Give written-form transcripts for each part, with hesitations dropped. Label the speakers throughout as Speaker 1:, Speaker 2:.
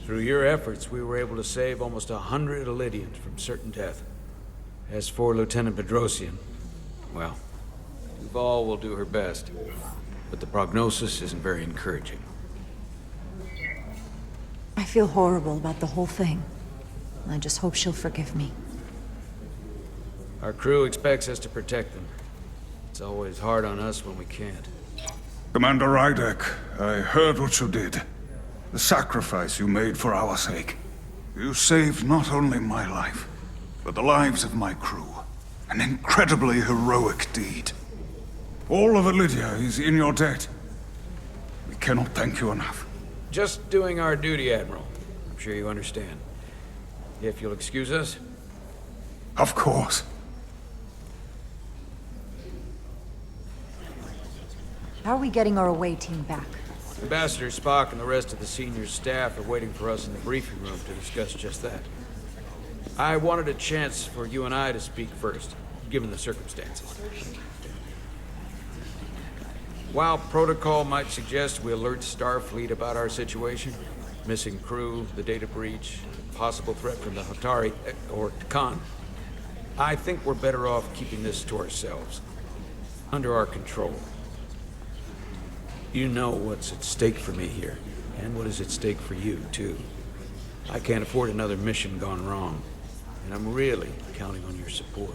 Speaker 1: Through your efforts, we were able to save almost 100 Elydians from certain death. As for Lieutenant Bedrosian, well, Duval will do her best, but the prognosis isn't very encouraging.
Speaker 2: I feel horrible about the whole thing. I just hope she'll forgive me.
Speaker 1: Our crew expects us to protect them. It's always hard on us when we can't.
Speaker 3: Commander Rydek, I heard what you did. The sacrifice you made for our sake. You saved not only my life, but the lives of my crew. An incredibly heroic deed. All of Elydia is in your debt. We cannot thank you enough.
Speaker 1: Just doing our duty, Admiral. I'm sure you understand. If you'll excuse us.
Speaker 3: Of course.
Speaker 2: How are we getting our away team back?
Speaker 1: Ambassador Spock and the rest of the senior staff are waiting for us in the briefing room to discuss just that. I wanted a chance for you and I to speak first, given the circumstances. While protocol might suggest we alert Starfleet about our situation, missing crew, the data breach, possible threat from the Hatari, or Khan, I think we're better off keeping this to ourselves, under our control. You know what's at stake for me here, and what is at stake for you, too. I can't afford another mission gone wrong, and I'm really counting on your support.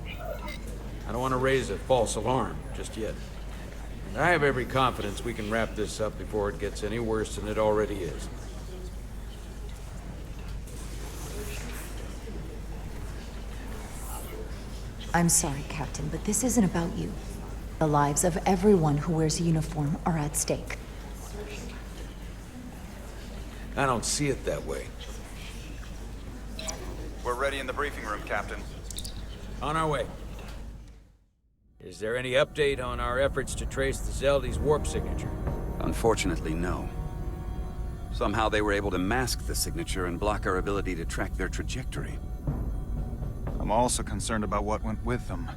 Speaker 1: I don't want to raise a false alarm just yet. And I have every confidence we can wrap this up before it gets any worse than it already is.
Speaker 2: I'm sorry, Captain, but this isn't about you. The lives of everyone who wears a uniform are at stake.
Speaker 1: I don't see it that way.
Speaker 4: We're ready in the briefing room, Captain.
Speaker 1: On our way. Is there any update on our efforts to trace the Zeldy's warp signature?
Speaker 5: Unfortunately, no. Somehow they were able to mask the signature and block our ability to track their trajectory.
Speaker 4: I'm also concerned about what went with them.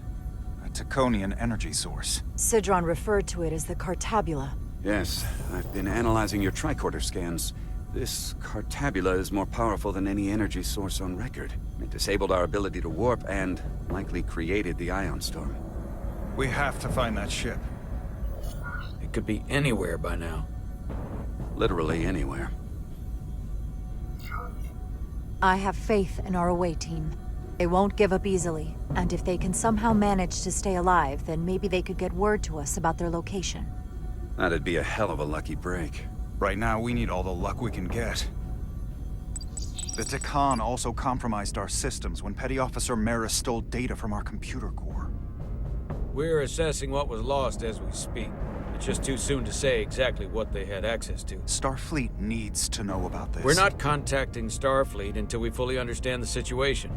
Speaker 4: A Taconian energy source.
Speaker 2: Sidron referred to it as the Cartabula.
Speaker 5: Yes, I've been analyzing your tricorder scans. This Cartabula is more powerful than any energy source on record. It disabled our ability to warp and likely created the ion storm.
Speaker 4: We have to find that ship.
Speaker 1: It could be anywhere by now.
Speaker 5: Literally anywhere.
Speaker 2: I have faith in our away team. They won't give up easily, and if they can somehow manage to stay alive, then maybe they could get word to us about their location.
Speaker 5: That'd be a hell of a lucky break.
Speaker 4: Right now, we need all the luck we can get. The Takan also compromised our systems when Petty Officer Maris stole data from our computer core.
Speaker 1: We're assessing what was lost as we speak. It's just too soon to say exactly what they had access to.
Speaker 4: Starfleet needs to know about this.
Speaker 1: We're not contacting Starfleet until we fully understand the situation.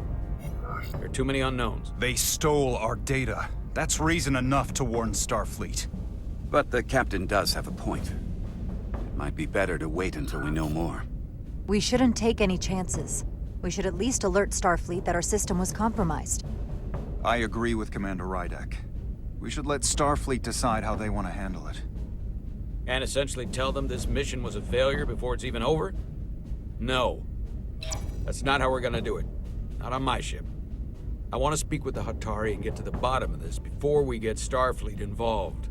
Speaker 1: There are too many unknowns.
Speaker 4: They stole our data. That's reason enough to warn Starfleet.
Speaker 5: But the captain does have a point. It might be better to wait until we know more.
Speaker 2: We shouldn't take any chances. We should at least alert Starfleet that our system was compromised.
Speaker 4: I agree with Commander Rydek. We should let Starfleet decide how they want to handle it.
Speaker 1: And essentially tell them this mission was a failure before it's even over? No. That's not how we're gonna do it. Not on my ship. I want to speak with the Hatari and get to the bottom of this before we get Starfleet involved.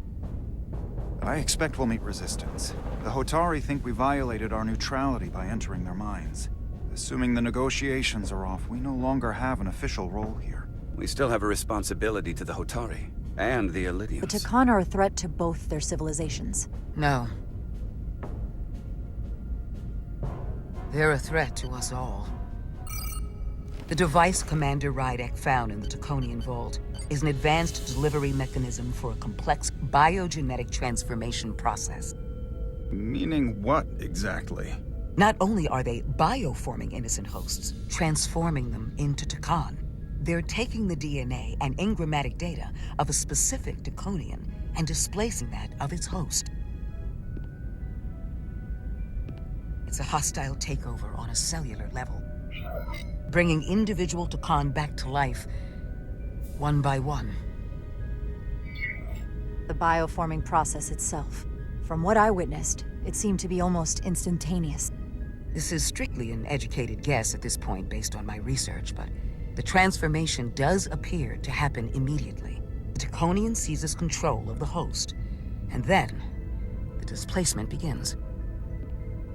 Speaker 4: I expect we'll meet resistance. The Hotari think we violated our neutrality by entering their minds. Assuming the negotiations are off, we no longer have an official role here.
Speaker 5: We still have a responsibility to the Hotari and the Elydians.
Speaker 2: The Takan are a threat to both their civilizations.
Speaker 6: No. They're a threat to us all. The device Commander Rydek found in the Taconian vault is an advanced delivery mechanism for a complex biogenetic transformation process.
Speaker 4: Meaning what, exactly?
Speaker 6: Not only are they bioforming innocent hosts, transforming them into Takan, they're taking the DNA and engrammatic data of a specific Taconian and displacing that of its host. It's a hostile takeover on a cellular level, bringing individual Takan back to life, one by one.
Speaker 2: The bioforming process itself. From what I witnessed, it seemed to be almost instantaneous.
Speaker 6: This is strictly an educated guess at this point based on my research, but the transformation does appear to happen immediately. The Draconian seizes control of the host, and then the displacement begins.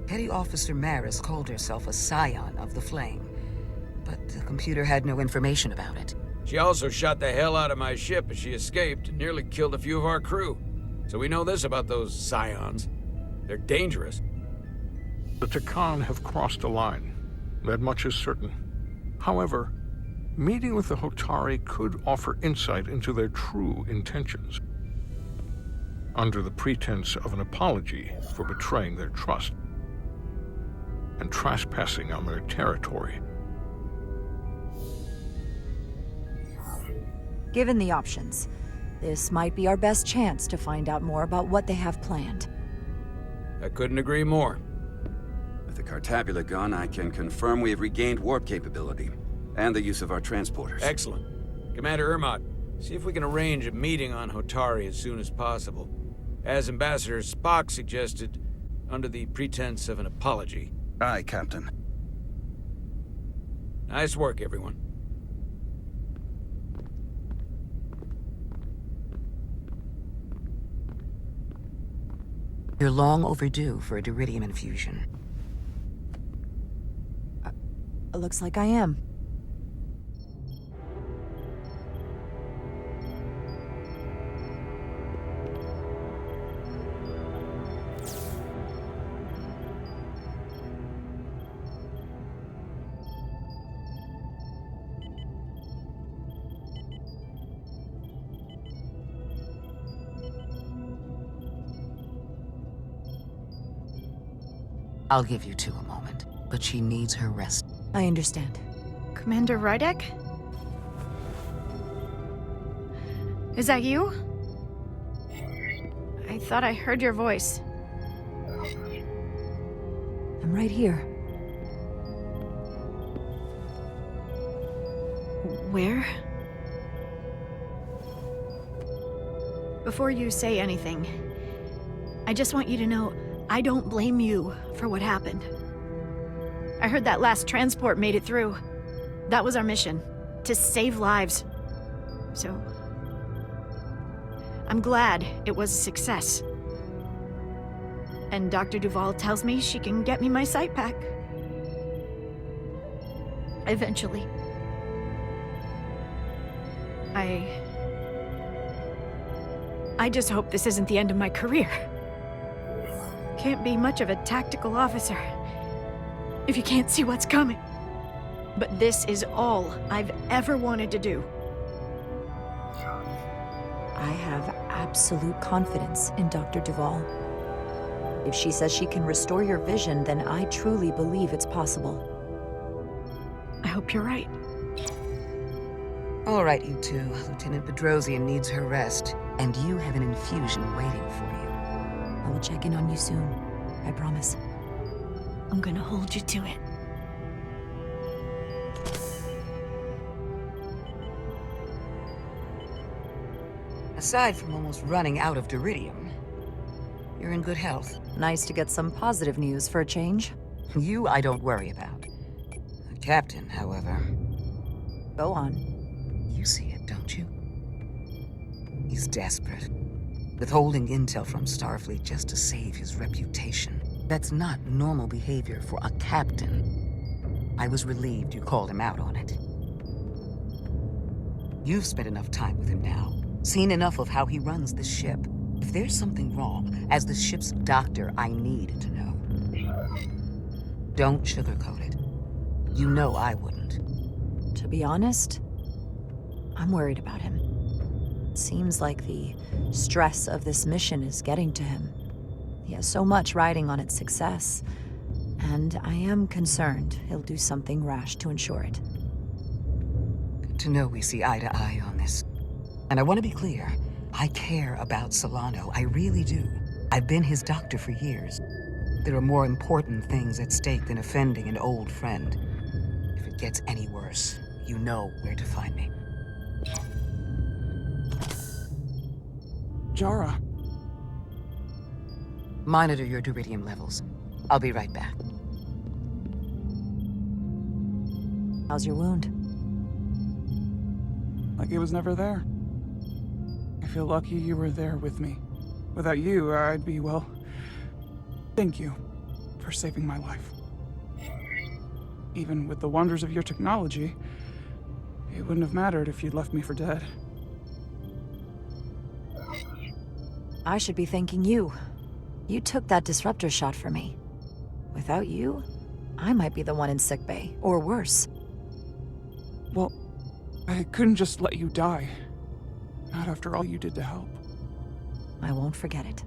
Speaker 6: Petty Officer Maris called herself a scion of the flame, but the computer had no information about it.
Speaker 1: She also shot the hell out of my ship as she escaped and nearly killed a few of our crew. So we know this about those scions. They're dangerous.
Speaker 7: The Takan have crossed a line. That much is certain. However, meeting with the Hotari could offer insight into their true intentions. Under the pretense of an apology for betraying their trust and trespassing on their territory.
Speaker 2: Given the options, this might be our best chance to find out more about what they have planned.
Speaker 1: I couldn't agree more.
Speaker 5: With the Cartabula gone, I can confirm we have regained warp capability, and the use of our transporters.
Speaker 1: Excellent. Commander Ermot, see if we can arrange a meeting on Hotari as soon as possible. As Ambassador Spock suggested, under the pretense of an apology.
Speaker 3: Aye, Captain.
Speaker 1: Nice work, everyone.
Speaker 6: You're long overdue for a Duridium infusion.
Speaker 2: Looks like I am.
Speaker 6: I'll give you two a moment, but she needs her rest.
Speaker 2: I understand.
Speaker 8: Commander Rydek? Is that you? I thought I heard your voice.
Speaker 2: I'm right here.
Speaker 8: Where? Before you say anything, I just want you to know I don't blame you for what happened. I heard that last transport made it through. That was our mission, to save lives. So, I'm glad it was a success. And Dr. Duvall tells me she can get me my sight back. Eventually. I just hope this isn't the end of my career. Can't be much of a tactical officer if you can't see what's coming. But this is all I've ever wanted to do.
Speaker 2: I have absolute confidence in Dr. Duvall. If she says she can restore your vision, then I truly believe it's possible.
Speaker 8: I hope you're right.
Speaker 6: All right, you two. Lieutenant Bedrosian needs her rest, and you have an infusion waiting for you.
Speaker 2: I will check in on you soon. I promise.
Speaker 8: I'm gonna hold you to it.
Speaker 6: Aside from almost running out of Duridium, you're in good health.
Speaker 2: Nice to get some positive news for a change.
Speaker 6: You, I don't worry about. The captain, however,
Speaker 2: Go on.
Speaker 6: you see it, don't you? He's desperate. Withholding intel from Starfleet just to save his reputation. That's not normal behavior for a captain. I was relieved you called him out on it. You've spent enough time with him now, seen enough of how he runs the ship. If there's something wrong, as the ship's doctor, I need to know. Don't sugarcoat it. You know I wouldn't.
Speaker 2: To be honest, I'm worried about him. Seems like the stress of this mission is getting to him. He has so much riding on its success, and I am concerned he'll do something rash to ensure it.
Speaker 6: Good to know we see eye to eye on this. And I want to be clear, I care about Solano, I really do. I've been his doctor for years. There are more important things at stake than offending an old friend. If it gets any worse, you know where to find me.
Speaker 7: Jara,
Speaker 6: Monitor your Duridium levels. I'll be right back.
Speaker 2: How's your wound?
Speaker 9: Like it was never there. I feel lucky you were there with me. Without you, I'd be, well... Thank you for saving my life. Even with the wonders of your technology, it wouldn't have mattered if you'd left me for dead.
Speaker 2: I should be thanking you. You took that disruptor shot for me. Without you, I might be the one in sickbay, or worse.
Speaker 9: Well, I couldn't just let you die. Not after all you did to help.
Speaker 2: I won't forget it.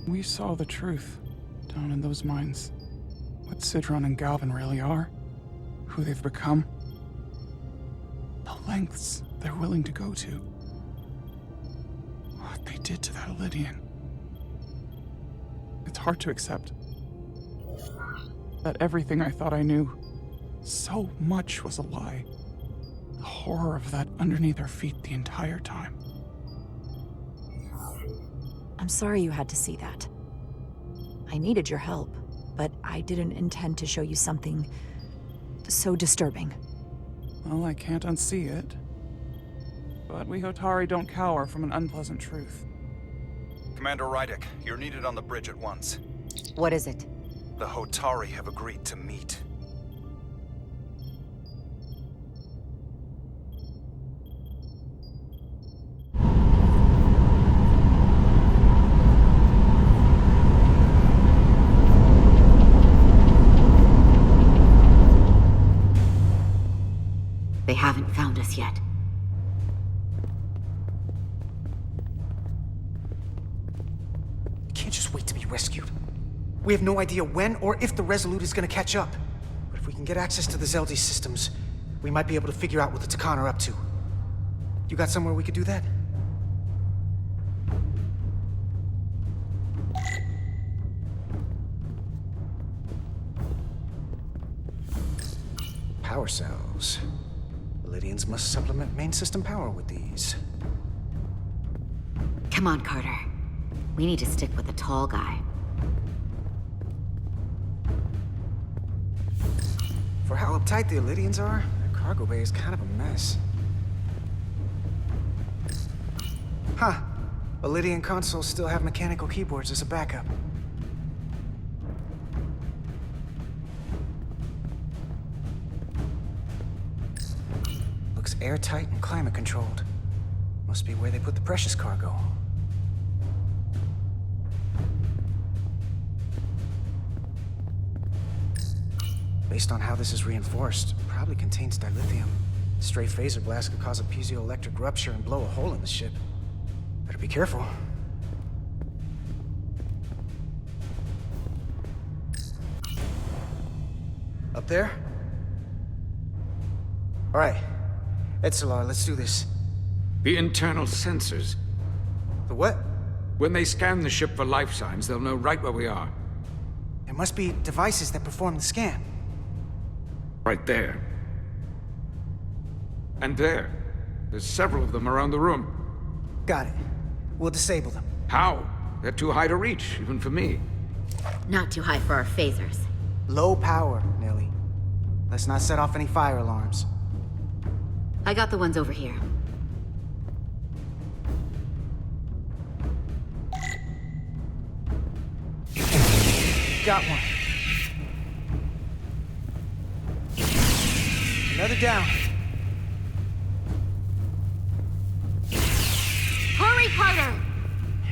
Speaker 9: We saw the truth down in those mines. What Sidron and Galvin really are. Who they've become. The lengths they're willing to go to. What they did to that Lydian. It's hard to accept. That everything I thought I knew, so much was a lie. The horror of that underneath our feet the entire time.
Speaker 2: I'm sorry you had to see that. I needed your help, but I didn't intend to show you something so disturbing.
Speaker 9: Well, I can't unsee it. But we Hotari don't cower from an unpleasant truth.
Speaker 4: Commander Rydek, you're needed on the bridge at once.
Speaker 2: What is it?
Speaker 4: The Hotari have agreed to meet.
Speaker 10: They haven't found us yet.
Speaker 11: We can't just wait to be rescued. We have no idea when or if the Resolute is gonna catch up. But if we can get access to the Zeldi systems, we might be able to figure out what the Takan are up to. You got somewhere we could do that? Power cells. The Lydians must supplement main system power with these.
Speaker 10: Come on, Carter. We need to stick with the tall guy.
Speaker 11: For how uptight the Lydians are, their cargo bay is kind of a mess. Huh. The Lydian consoles still have mechanical keyboards as a backup. Looks airtight and climate controlled. Must be where they put the precious cargo. Based on how this is reinforced, probably contains dilithium. Stray phaser blast could cause a piezoelectric rupture and blow a hole in the ship. Better be careful. Up there? All right. Etzelar, let's do this.
Speaker 1: The internal sensors.
Speaker 11: The what?
Speaker 1: When they scan the ship for life signs, they'll know right where we are.
Speaker 11: There must be devices that perform the scan.
Speaker 1: Right there. And there. There's several of them around the room.
Speaker 11: Got it. We'll disable them.
Speaker 1: How? They're too high to reach, even for me.
Speaker 10: Not too high for our phasers.
Speaker 11: Low power, Nelly. Let's not set off any fire alarms.
Speaker 10: I got the ones over here.
Speaker 11: Got one. Another down.
Speaker 10: Hurry, Carter!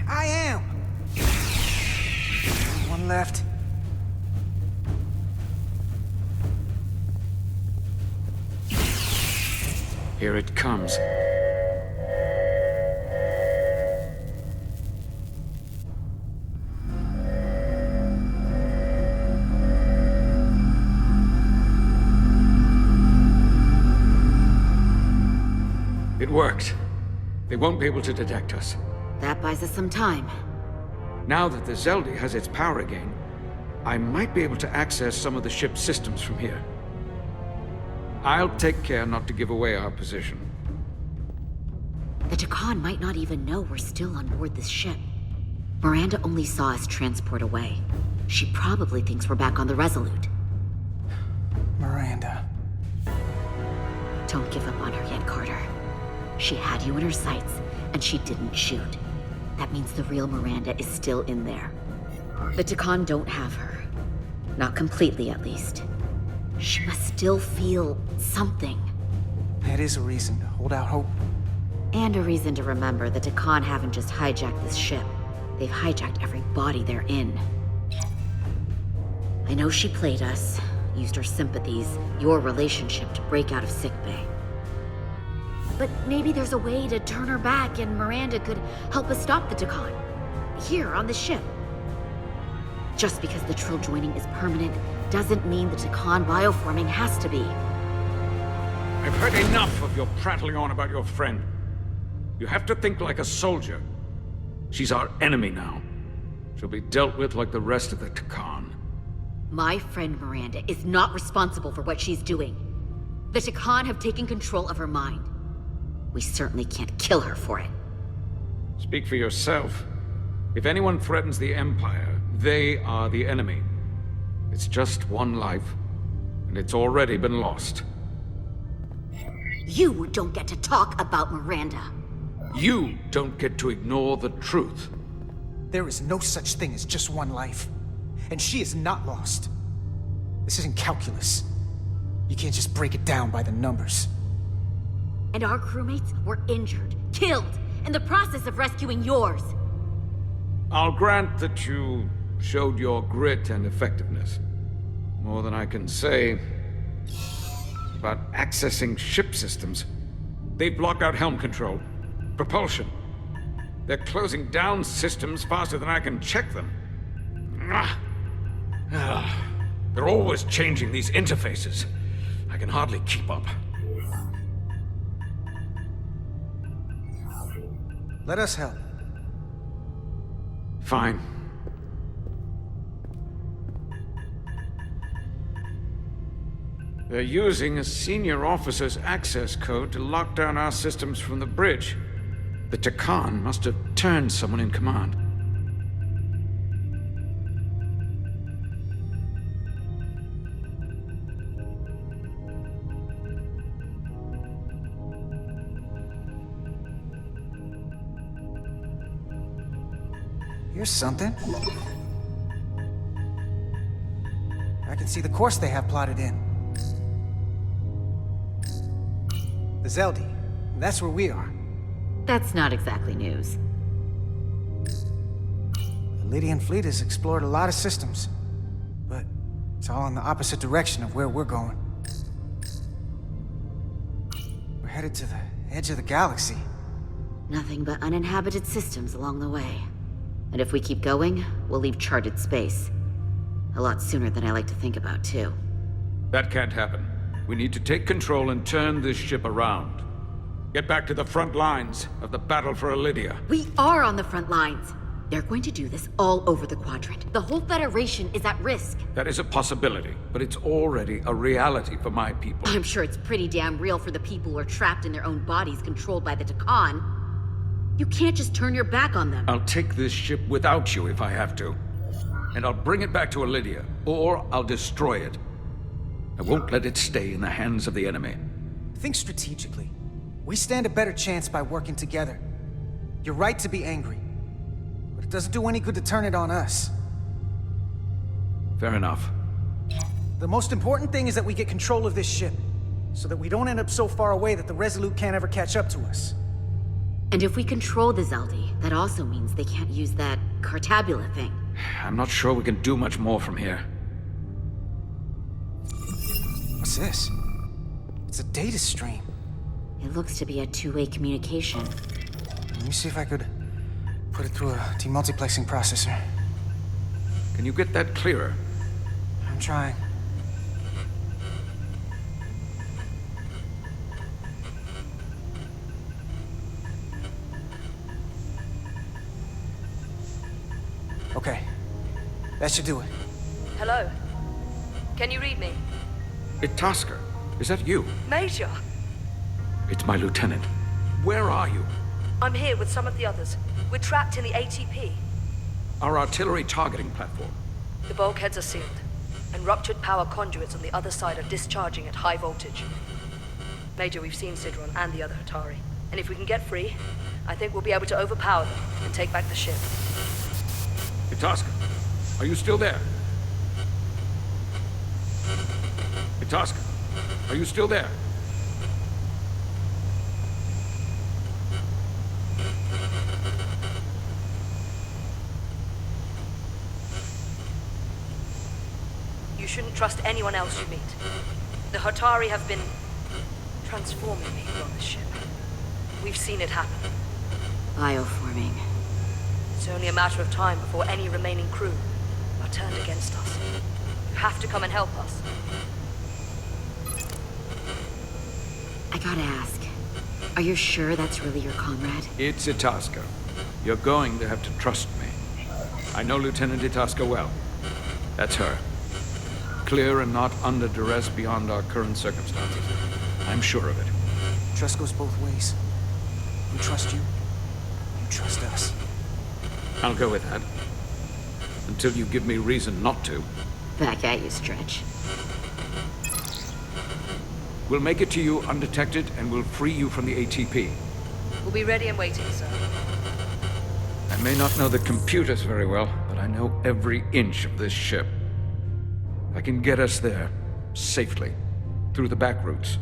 Speaker 11: I am. One left.
Speaker 1: Here it comes. It worked. They won't be able to detect us.
Speaker 10: That buys us some time.
Speaker 1: Now that the Zeldi has its power again, I might be able to access some of the ship's systems from here. I'll take care not to give away our position.
Speaker 10: The Takan might not even know we're still on board this ship. Miranda only saw us transport away. She probably thinks we're back on the Resolute.
Speaker 11: Miranda.
Speaker 10: Don't give up on her yet, Carter. She had you in her sights, and she didn't shoot. That means the real Miranda is still in there. The Takan don't have her. Not completely, at least. She must still feel something.
Speaker 11: That is a reason to hold out hope.
Speaker 10: And a reason to remember the Takan haven't just hijacked this ship. They've hijacked every body they're in. I know she played us, used her sympathies, your relationship to break out of sickbay. But maybe there's a way to turn her back and Miranda could help us stop the Takan. Here, on the ship. Just because the Trill joining is permanent doesn't mean the Takan bioforming has to be.
Speaker 1: I've heard enough of your prattling on about your friend. You have to think like a soldier. She's our enemy now. She'll be dealt with like the rest of the Takan.
Speaker 10: My friend Miranda is not responsible for what she's doing. The Takan have taken control of her mind. We certainly can't kill her for it.
Speaker 1: Speak for yourself. If anyone threatens the Empire, they are the enemy. It's just one life, and it's already been lost.
Speaker 10: You don't get to talk about Miranda.
Speaker 1: You don't get to ignore the truth.
Speaker 11: There is no such thing as just one life. And she is not lost. This isn't calculus. You can't just break it down by the numbers.
Speaker 10: And our crewmates were injured, killed, in the process of rescuing yours.
Speaker 1: I'll grant that you showed your grit and effectiveness. More than I can say about accessing ship systems. They've blocked out helm control, propulsion. They're closing down systems faster than I can check them. They're always changing these interfaces. I can hardly keep up.
Speaker 11: Let us help.
Speaker 1: Fine. They're using a senior officer's access code to lock down our systems from the bridge. The Takan must have turned someone in command.
Speaker 11: Here's something. I can see the course they have plotted in. The Zeldi. That's where we are.
Speaker 10: That's not exactly news.
Speaker 11: The Lydian fleet has explored a lot of systems, but it's all in the opposite direction of where we're going. We're headed to the edge of the galaxy.
Speaker 10: Nothing but uninhabited systems along the way. And if we keep going, we'll leave charted space. A lot sooner than I like to think about, too.
Speaker 1: That can't happen. We need to take control and turn this ship around. Get back to the front lines of the battle for Elydia.
Speaker 10: We are on the front lines. They're going to do this all over the quadrant. The whole Federation is at risk.
Speaker 1: That is a possibility, but it's already a reality for my people.
Speaker 10: I'm sure it's pretty damn real for the people who are trapped in their own bodies controlled by the Takan. You can't just turn your back on them.
Speaker 1: I'll take this ship without you if I have to. And I'll bring it back to Elydia, or I'll destroy it. I won't let it stay in the hands of the enemy.
Speaker 11: Think strategically. We stand a better chance by working together. You're right to be angry, but it doesn't do any good to turn it on us.
Speaker 1: Fair enough.
Speaker 11: The most important thing is that we get control of this ship, so that we don't end up so far away that the Resolute can't ever catch up to us.
Speaker 10: And if we control the Zeldi, that also means they can't use that Cartabula thing.
Speaker 1: I'm not sure we can do much more from here.
Speaker 11: What's this? It's a data stream.
Speaker 10: It looks to be a two-way communication.
Speaker 11: Let me see if I could put it through a demultiplexing processor.
Speaker 1: Can you get that clearer?
Speaker 11: I'm trying. Okay. That should do it.
Speaker 12: Hello? Can you read me?
Speaker 1: Itasker, is that you?
Speaker 12: Major!
Speaker 1: It's my lieutenant. Where are you?
Speaker 12: I'm here with some of the others. We're trapped in the ATP.
Speaker 1: Our artillery targeting platform.
Speaker 12: The bulkheads are sealed, and ruptured power conduits on the other side are discharging at high voltage. Major, we've seen Sidron and the other Hatari, and if we can get free, I think we'll be able to overpower them and take back the ship.
Speaker 1: Itasca, are you still there? Itasca, are you still there?
Speaker 12: You shouldn't trust anyone else you meet. The Hatari have been transforming people on this ship. We've seen it happen.
Speaker 10: Bioforming.
Speaker 12: It's only a matter of time before any remaining crew are turned against us. You have to come and help us.
Speaker 10: I gotta ask, are you sure that's really your comrade?
Speaker 1: It's Itasca. You're going to have to trust me. I know Lieutenant Itasca well. That's her. Clear and not under duress beyond our current circumstances. I'm sure of it.
Speaker 11: Trust goes both ways. We trust you. You trust us.
Speaker 1: I'll go with that. Until you give me reason not to.
Speaker 10: Back at you, Stretch.
Speaker 1: We'll make it to you undetected, and we'll free you from the ATP.
Speaker 12: We'll be ready and waiting, sir.
Speaker 1: I may not know the computers very well, but I know every inch of this ship. I can get us there, safely, through the back routes.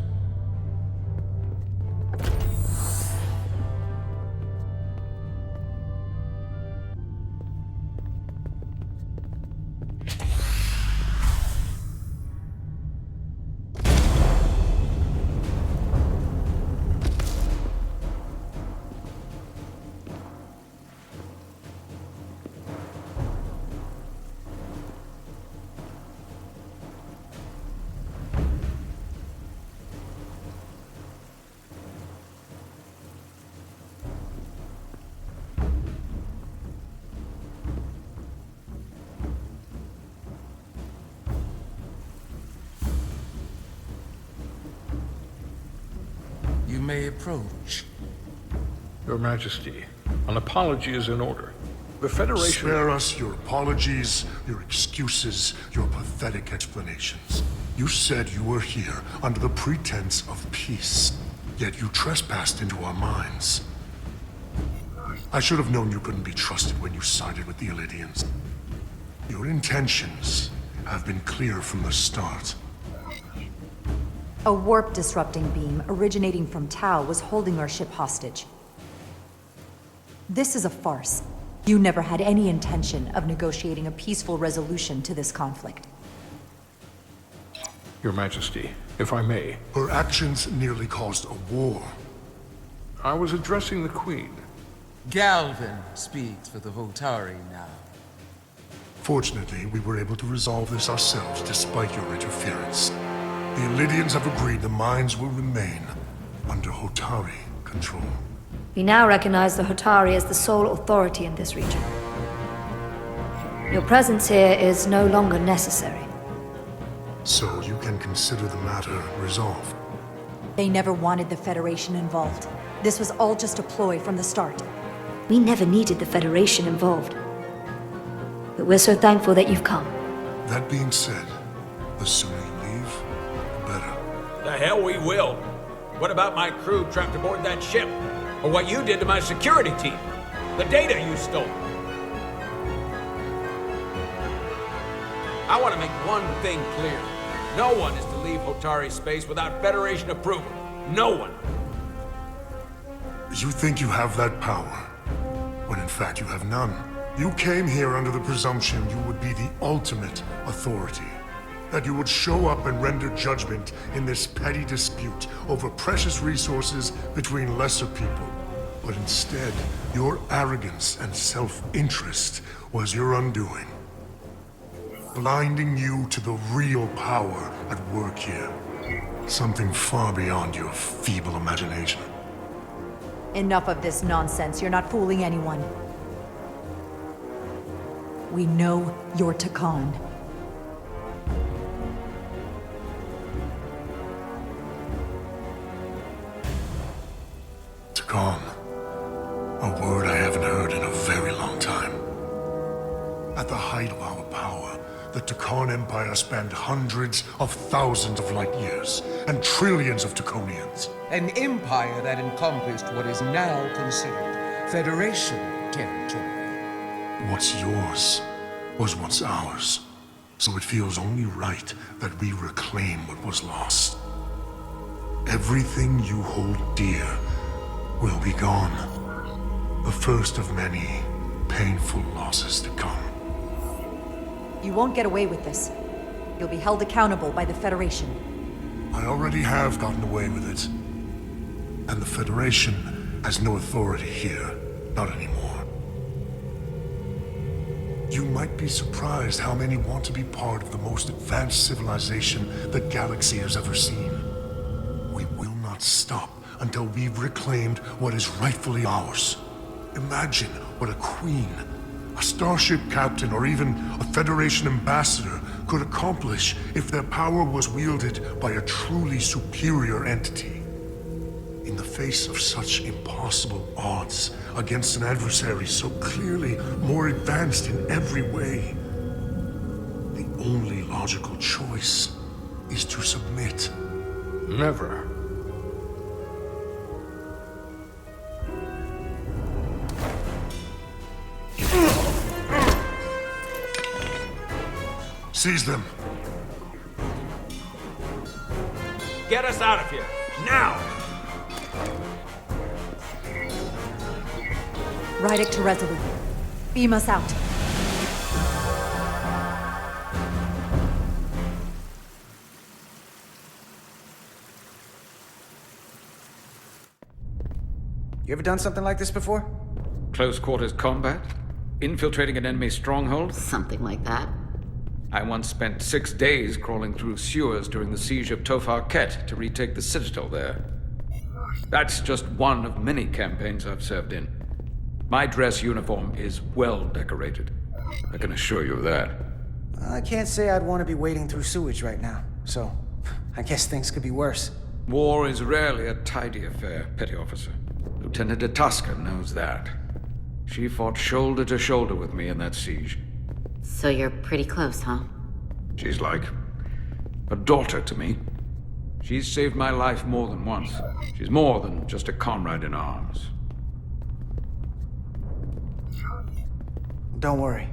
Speaker 13: You may approach.
Speaker 7: Your Majesty, an apology is in order. The Federation...
Speaker 14: Spare us your apologies, your excuses, your pathetic explanations. You said you were here under the pretense of peace, yet you trespassed into our minds. I should have known you couldn't be trusted when you sided with the Illidians. Your intentions have been clear from the start.
Speaker 2: A warp-disrupting beam originating from Tau was holding our ship hostage. This is a farce. You never had any intention of negotiating a peaceful resolution to this conflict.
Speaker 7: Your Majesty, if I may.
Speaker 14: Her actions nearly caused a war.
Speaker 7: I was addressing the Queen.
Speaker 13: Galvin speaks for the Hotari now.
Speaker 14: Fortunately, we were able to resolve this ourselves despite your interference. The Illidians have agreed the mines will remain under Hotari control.
Speaker 15: We now recognize the Hotari as the sole authority in this region. Your presence here is no longer necessary.
Speaker 14: So you can consider the matter resolved.
Speaker 2: They never wanted the Federation involved. This was all just a ploy from the start.
Speaker 15: We never needed the Federation involved. But we're so thankful that you've come.
Speaker 14: That being said, the sooner you leave, the better.
Speaker 1: The hell we will. What about my crew trapped aboard that ship? Or what you did to my security team? The data you stole? I want to make one thing clear. No one is to leave Hotari space without Federation approval. No one.
Speaker 14: You think you have that power, when in fact you have none. You came here under the presumption you would be the ultimate authority. That you would show up and render judgment in this petty dispute over precious resources between lesser people. But instead, your arrogance and self-interest was your undoing. Blinding you to the real power at work here. Something far beyond your feeble imagination.
Speaker 2: Enough of this nonsense. You're not fooling anyone. We know you're Takan.
Speaker 14: Takan. A word I haven't heard in a very long time. At the height of our power, the Takan Empire spanned hundreds of thousands of light years and trillions of Taconians.
Speaker 13: An empire that encompassed what is now considered Federation territory.
Speaker 14: What's yours was once ours, so it feels only right that we reclaim what was lost. Everything you hold dear will be gone. The first of many painful losses to come.
Speaker 2: You won't get away with this. You'll be held accountable by the Federation.
Speaker 14: I already have gotten away with it. And the Federation has no authority here. Not anymore. You might be surprised how many want to be part of the most advanced civilization the galaxy has ever seen. We will not stop until we've reclaimed what is rightfully ours. Imagine what a queen, a starship captain, or even a Federation ambassador could accomplish if their power was wielded by a truly superior entity. In the face of such impossible odds against an adversary so clearly more advanced in every way, the only logical choice is to submit.
Speaker 7: Never.
Speaker 14: Seize them.
Speaker 1: Get us out of here, now!
Speaker 2: Rydek to Resolute. Beam us out.
Speaker 11: You ever done something like this before?
Speaker 1: Close quarters combat? Infiltrating an enemy stronghold?
Speaker 10: Something like that.
Speaker 1: I once spent 6 days crawling through sewers during the siege of Tofar Ket to retake the citadel there. That's just one of many campaigns I've served in. My dress uniform is well decorated. I can assure you of that.
Speaker 11: I can't say I'd want to be wading through sewage right now, so I guess things could be worse.
Speaker 1: War is rarely a tidy affair, Petty Officer. Lieutenant Itasca knows that. She fought shoulder to shoulder with me in that siege.
Speaker 10: So you're pretty close, huh?
Speaker 1: She's like a daughter to me. She's saved my life more than once. She's more than just a comrade in arms.
Speaker 11: Don't worry.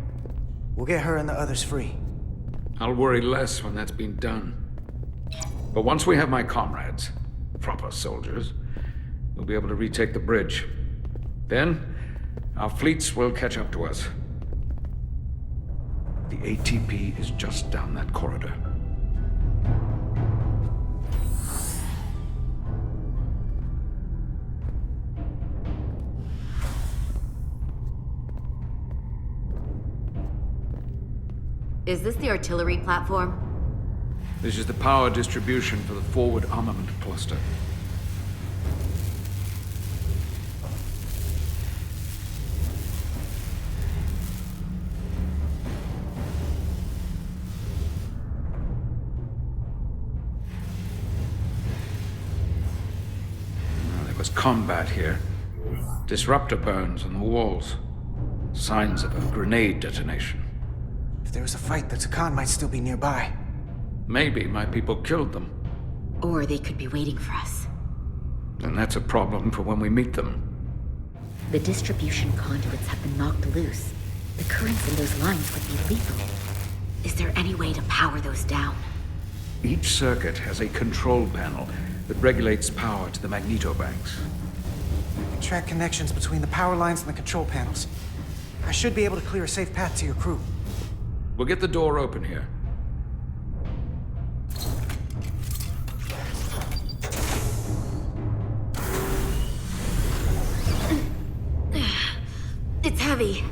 Speaker 11: We'll get her and the others free.
Speaker 1: I'll worry less when that's been done. But once we have my comrades, proper soldiers, we'll be able to retake the bridge. Then, our fleets will catch up to us. The ATP is just down that corridor.
Speaker 10: Is this the artillery platform?
Speaker 1: This is the power distribution for the forward armament cluster. There was combat here. Disruptor burns on the walls. Signs of a grenade detonation.
Speaker 11: If there was a fight, the Takan might still be nearby.
Speaker 1: Maybe my people killed them.
Speaker 10: Or they could be waiting for us.
Speaker 1: And that's a problem for when we meet them.
Speaker 10: The distribution conduits have been knocked loose. The currents in those lines could be lethal. Is there any way to power those down?
Speaker 1: Each circuit has a control panel that regulates power to the magnetobanks.
Speaker 11: I can track connections between the power lines and the control panels. I should be able to clear a safe path to your crew.
Speaker 1: We'll get the door open here.
Speaker 10: It's heavy.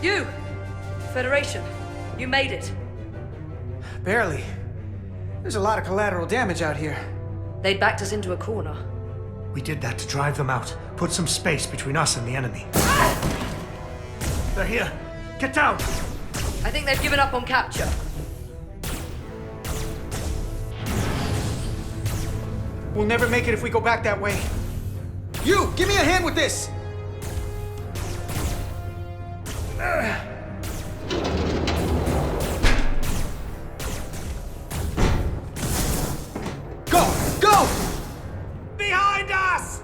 Speaker 12: You! Federation, you made it.
Speaker 11: Barely. There's a lot of collateral damage out here.
Speaker 12: They'd backed us into a corner.
Speaker 16: We did that to drive them out. Put some space between us and the enemy. They're here. Get down!
Speaker 12: I think they've given up on capture.
Speaker 11: We'll never make it if we go back that way. You! Give me a hand with this! Go! Go!
Speaker 16: Behind us!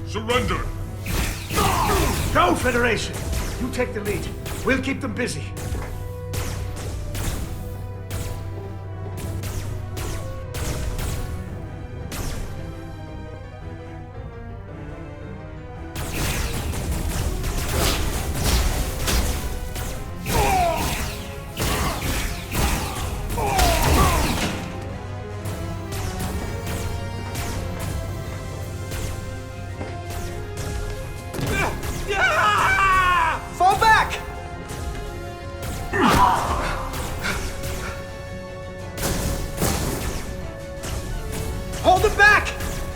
Speaker 14: Surrender!
Speaker 16: Go, Federation! You take the lead. We'll keep them busy.
Speaker 11: Fall back! Hold them back!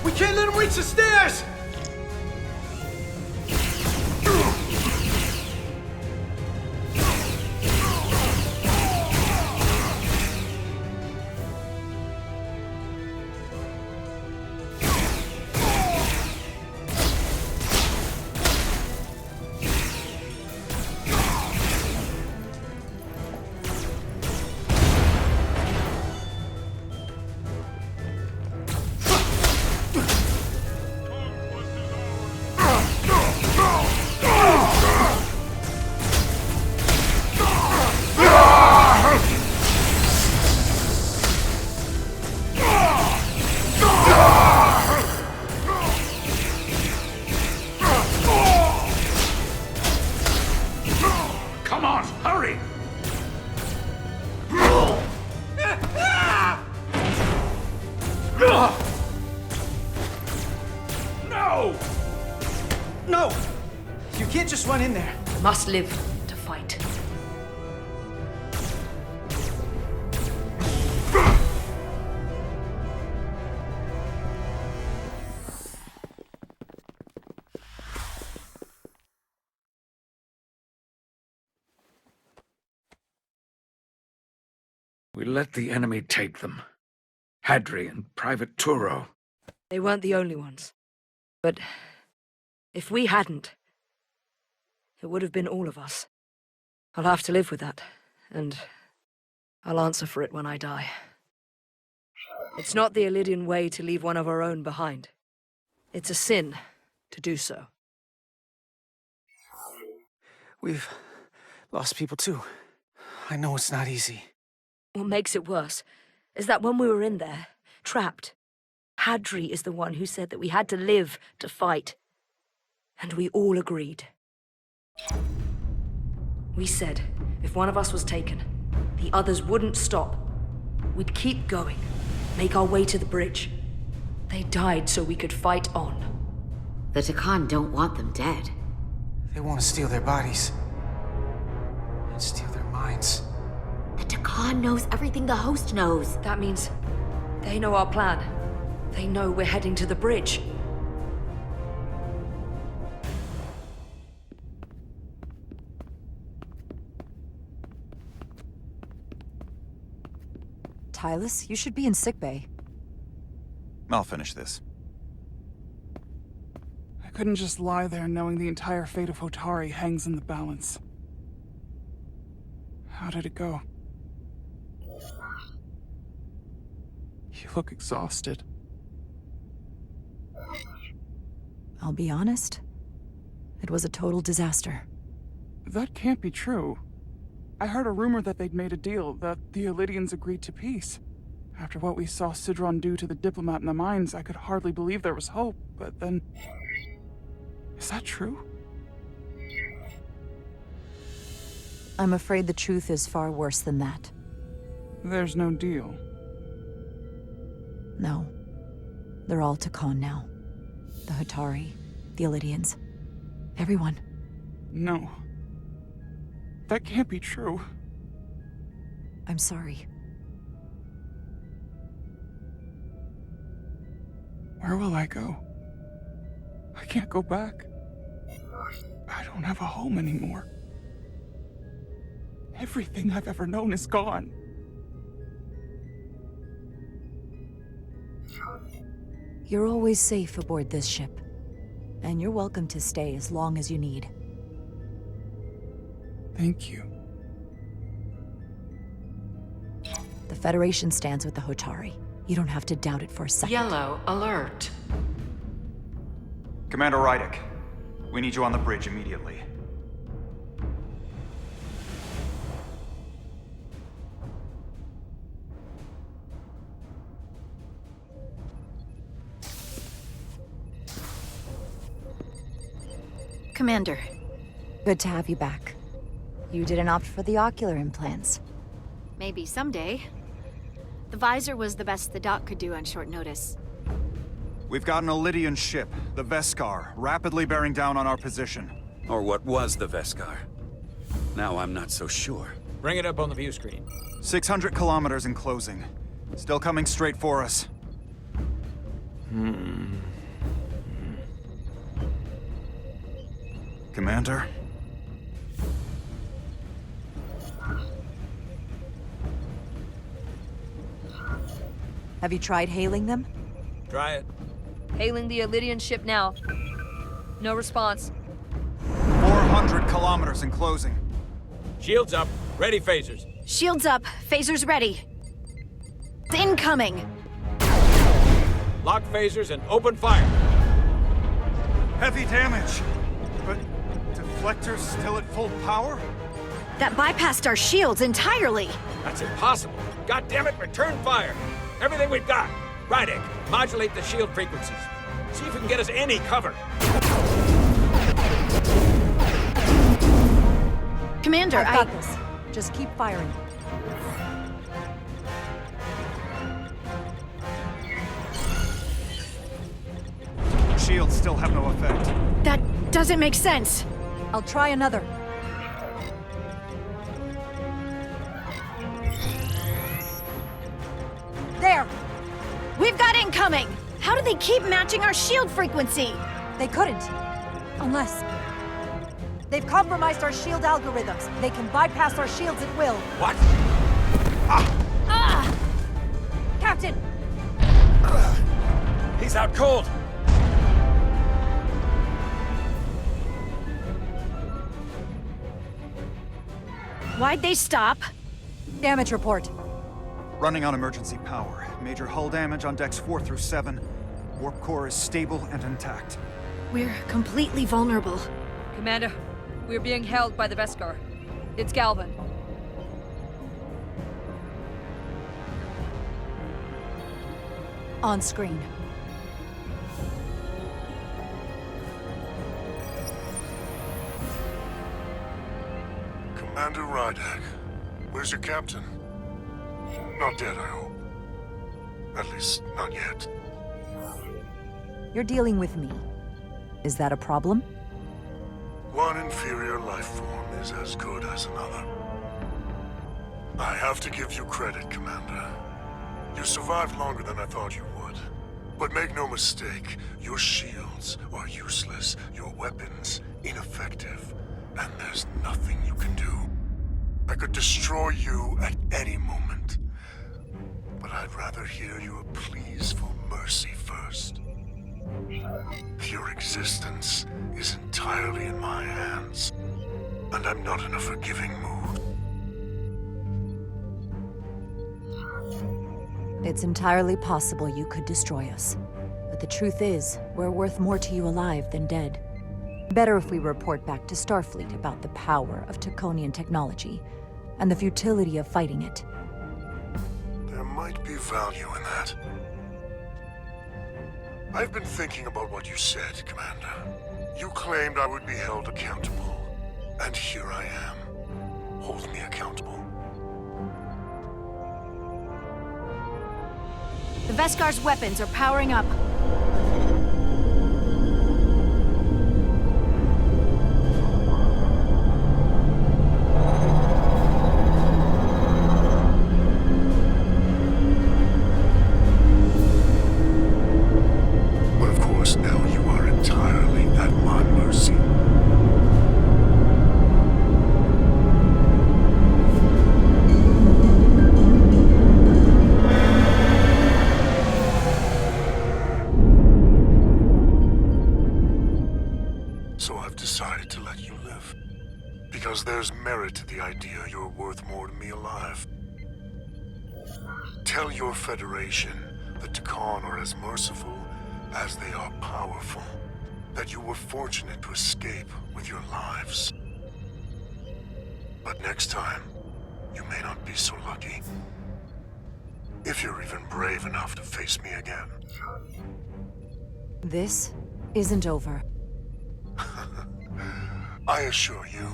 Speaker 11: We can't let them reach the stairs!
Speaker 3: Come on, hurry! No!
Speaker 11: No! You can't just run in there.
Speaker 12: Must live to fight.
Speaker 1: We let the enemy take them. Hadri and Private Turo.
Speaker 12: They weren't the only ones. But if we hadn't, it would have been all of us. I'll have to live with that, and I'll answer for it when I die. It's not the Illidian way to leave one of our own behind. It's a sin to do so.
Speaker 11: We've lost people too. I know it's not easy.
Speaker 12: What makes it worse is that when we were in there, trapped, Hadri is the one who said that we had to live to fight. And we all agreed. We said if one of us was taken, the others wouldn't stop. We'd keep going, make our way to the bridge. They died so we could fight on.
Speaker 10: The Takan don't want them dead.
Speaker 11: They want to steal their bodies. And steal their minds.
Speaker 10: The Takan knows everything the host knows.
Speaker 12: That means they know our plan. They know we're heading to the bridge.
Speaker 2: Tylus, you should be in sickbay.
Speaker 4: I'll finish this.
Speaker 9: I couldn't just lie there knowing the entire fate of Hotari hangs in the balance. How did it go? You look exhausted.
Speaker 2: I'll be honest. It was a total disaster.
Speaker 9: That can't be true. I heard a rumor that they'd made a deal, that the Elydians agreed to peace. After what we saw Sidron do to the diplomat in the mines, I could hardly believe there was hope, but then... Is that true?
Speaker 2: I'm afraid the truth is far worse than that.
Speaker 9: There's no deal.
Speaker 2: No. They're all Takan now. The Hatari, the Elydians. Everyone.
Speaker 9: No. That can't be true.
Speaker 2: I'm sorry.
Speaker 9: Where will I go? I can't go back. I don't have a home anymore. Everything I've ever known is gone.
Speaker 2: You're always safe aboard this ship. And you're welcome to stay as long as you need.
Speaker 9: Thank you.
Speaker 2: The Federation stands with the Hotari. You don't have to doubt it for a second.
Speaker 6: Yellow alert.
Speaker 4: Commander Rydek, we need you on the bridge immediately.
Speaker 8: Commander.
Speaker 2: Good to have you back. You didn't opt for the ocular implants.
Speaker 8: Maybe someday. The visor was the best the doc could do on short notice.
Speaker 4: We've got an Elydian ship, the Veskar, rapidly bearing down on our position.
Speaker 5: Or what was the Veskar. Now I'm not so sure.
Speaker 1: Bring it up on the view screen.
Speaker 4: 600 kilometers in closing. Still coming straight for us. Commander?
Speaker 2: Have you tried hailing them?
Speaker 1: Try it.
Speaker 12: Hailing the Elydian ship now. No response.
Speaker 4: 400 kilometers in closing.
Speaker 1: Shields up. Ready phasers.
Speaker 8: Shields up. Phasers ready. Incoming.
Speaker 1: Lock phasers and open fire.
Speaker 4: Heavy damage. But deflectors still at full power?
Speaker 8: That bypassed our shields entirely.
Speaker 1: That's impossible. God damn it, return fire. Everything we've got. Rydek, modulate the shield frequencies. See if we can get us any cover.
Speaker 8: Commander,
Speaker 2: I've got this. Just keep firing.
Speaker 4: Shields still have no effect.
Speaker 8: That doesn't make sense.
Speaker 2: I'll try another. There!
Speaker 8: We've got incoming! How do they keep matching our shield frequency?
Speaker 2: They couldn't. Unless... They've compromised our shield algorithms. They can bypass our shields at will.
Speaker 1: What?
Speaker 2: Captain!
Speaker 1: He's out cold.
Speaker 8: Why'd they stop?
Speaker 2: Damage report.
Speaker 4: Running on emergency power. Major hull damage on decks 4 through 7. Warp core is stable and intact.
Speaker 8: We're completely vulnerable.
Speaker 12: Commander, we're being held by the Veskar. It's Galvin.
Speaker 2: On screen.
Speaker 14: Commander Rydek, where's your captain? Not dead, I hope. At least, not yet.
Speaker 2: You're dealing with me. Is that a problem?
Speaker 14: One inferior life form is as good as another. I have to give you credit, Commander. You survived longer than I thought you would. But make no mistake, your shields are useless, your weapons ineffective, and there's nothing you can do. I could destroy you at any moment. But I'd rather hear your pleas for mercy first. Your existence is entirely in my hands, and I'm not in a forgiving mood.
Speaker 2: It's entirely possible you could destroy us. But the truth is, we're worth more to you alive than dead. Better if we report back to Starfleet about the power of Taconian technology and the futility of fighting it.
Speaker 14: There might be value in that. I've been thinking about what you said, Commander. You claimed I would be held accountable. And here I am. Hold me accountable.
Speaker 8: The Veskar's weapons are powering up.
Speaker 14: But of course, now you are entirely at my mercy. So I've decided to let you live. Because there's merit to the idea you're worth more to me alive. Tell your Federation that Takan are as merciful as they are powerful. That you were fortunate to escape with your lives. But next time, you may not be so lucky. If you're even brave enough to face me again.
Speaker 2: This isn't over.
Speaker 14: I assure you,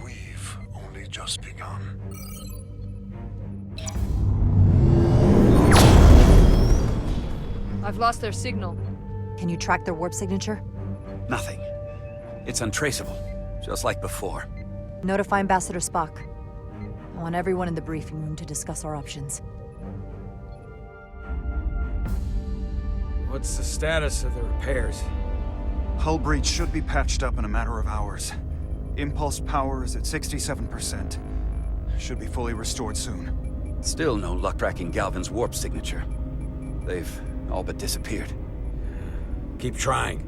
Speaker 14: we've only just begun.
Speaker 12: I've lost their signal.
Speaker 2: Can you track their warp signature?
Speaker 5: Nothing. It's untraceable, just like before.
Speaker 2: Notify Ambassador Spock. I want everyone in the briefing room to discuss our options.
Speaker 1: What's the status of the repairs?
Speaker 4: Hull breach should be patched up in a matter of hours. Impulse power is at 67%. Should be fully restored soon.
Speaker 5: Still no luck tracking Galvin's warp signature. They've all but disappeared.
Speaker 1: Keep trying.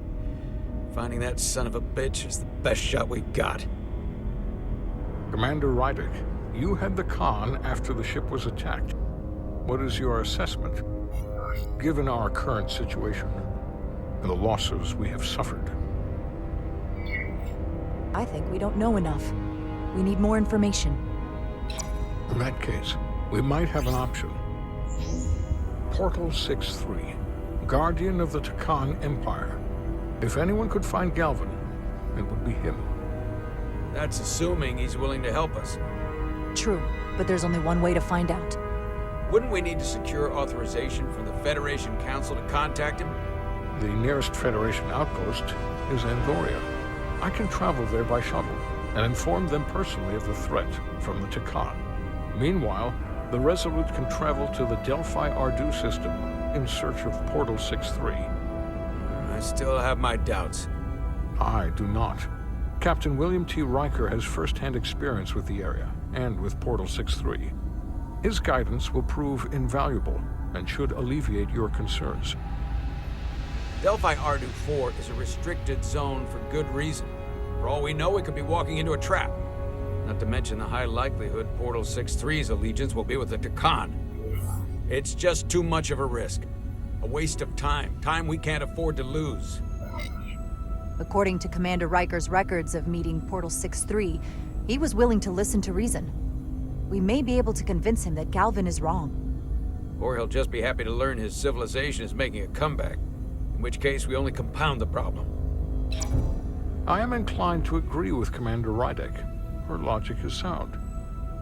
Speaker 1: Finding that son of a bitch is the best shot we've got.
Speaker 7: Commander Rydek, you had the con after the ship was attacked. What is your assessment, given our current situation and the losses we have suffered?
Speaker 2: I think we don't know enough. We need more information.
Speaker 7: In that case, we might have an option. Portal 6-3, Guardian of the Takan Empire. If anyone could find Galvin, it would be him.
Speaker 1: That's assuming he's willing to help us.
Speaker 2: True, but there's only one way to find out.
Speaker 1: Wouldn't we need to secure authorization from the Federation Council to contact him?
Speaker 7: The nearest Federation outpost is Andoria. I can travel there by shuttle and inform them personally of the threat from the Takan. Meanwhile, the Resolute can travel to the Delphi Ardu system in search of Portal 6-3.
Speaker 1: I still have my doubts.
Speaker 7: I do not. Captain William T. Riker has first-hand experience with the area and with Portal 6-3. His guidance will prove invaluable and should alleviate your concerns.
Speaker 1: Delphi Ardu 4 is a restricted zone for good reason. For all we know, we could be walking into a trap. Not to mention the high likelihood Portal 6-3's allegiance will be with the Takan. It's just too much of a risk. A waste of time. Time we can't afford to lose.
Speaker 2: According to Commander Riker's records of meeting Portal 6-3, he was willing to listen to reason. We may be able to convince him that Galvin is wrong.
Speaker 1: Or he'll just be happy to learn his civilization is making a comeback. In which case, we only compound the problem.
Speaker 7: I am inclined to agree with Commander Rydek. Her logic is sound.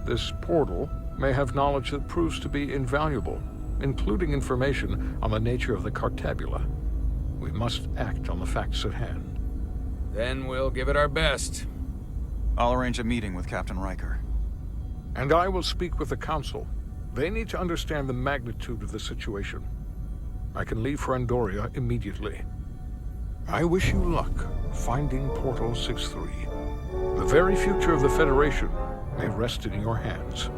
Speaker 7: This portal may have knowledge that proves to be invaluable, including information on the nature of the Cartabula. We must act on the facts at hand.
Speaker 1: Then we'll give it our best.
Speaker 4: I'll arrange a meeting with Captain Riker.
Speaker 7: And I will speak with the Council. They need to understand the magnitude of the situation. I can leave for Andoria immediately. I wish you luck finding Portal 6-3. The very future of the Federation may rest in your hands.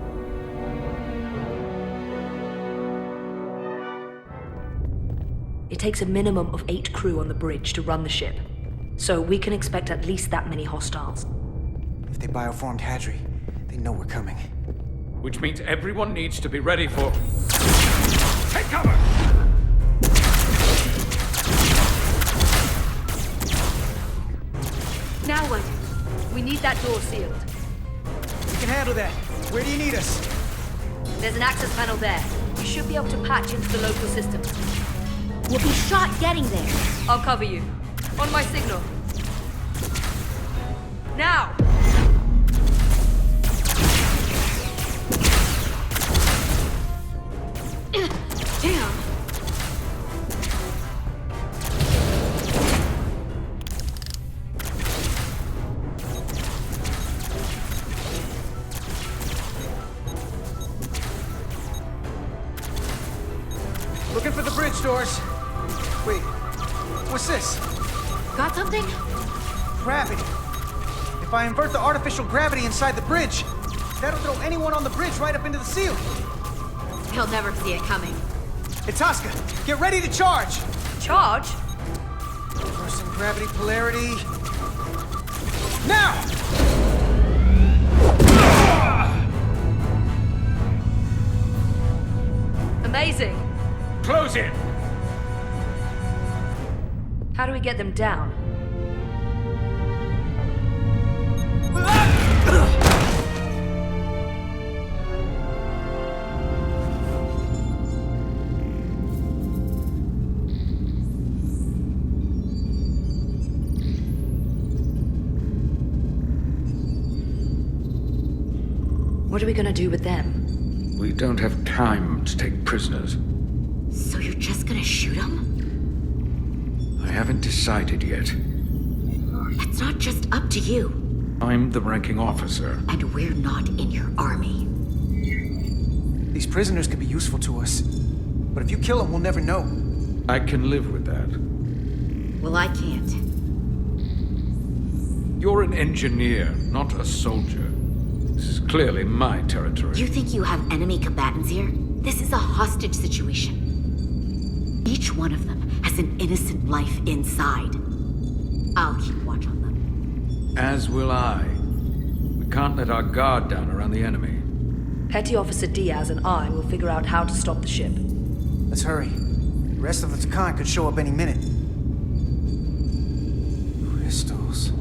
Speaker 17: It takes a minimum of 8 crew on the bridge to run the ship, so we can expect at least that many hostiles.
Speaker 11: If they bioformed Hadri, they know we're coming.
Speaker 18: Which means everyone needs to be ready for... Take cover!
Speaker 12: Now what? We need that door sealed.
Speaker 11: We can handle that. Where do you need us?
Speaker 12: There's an access panel there. You should be able to patch into the local system.
Speaker 10: We'll be shot getting there.
Speaker 12: I'll cover you. On my signal. Now!
Speaker 10: Damn.
Speaker 11: Looking for the bridge doors. Wait, what's this?
Speaker 10: Got something?
Speaker 11: Gravity. If I invert the artificial gravity inside the bridge, that'll throw anyone on the bridge right up into the ceiling.
Speaker 10: He'll never see it coming.
Speaker 11: Itasca, get ready to charge!
Speaker 12: Charge?
Speaker 11: Reversing gravity polarity. Now!
Speaker 12: Amazing.
Speaker 18: Close in!
Speaker 12: How do we get them down?
Speaker 17: What are we gonna do with them?
Speaker 1: We don't have time to take prisoners.
Speaker 10: So you're just gonna shoot him?
Speaker 1: I haven't decided yet.
Speaker 10: It's not just up to you.
Speaker 1: I'm the ranking officer.
Speaker 10: And we're not in your army.
Speaker 11: These prisoners could be useful to us. But if you kill them, we'll never know.
Speaker 1: I can live with that.
Speaker 10: Well, I can't.
Speaker 1: You're an engineer, not a soldier. This is clearly my territory.
Speaker 10: You think you have enemy combatants here? This is a hostage situation. Each one of them has an innocent life inside. I'll keep watch on them.
Speaker 1: As will I. We can't let our guard down around the enemy.
Speaker 17: Petty Officer Diaz and I will figure out how to stop the ship.
Speaker 11: Let's hurry. The rest of the Takan could show up any minute. Crystals.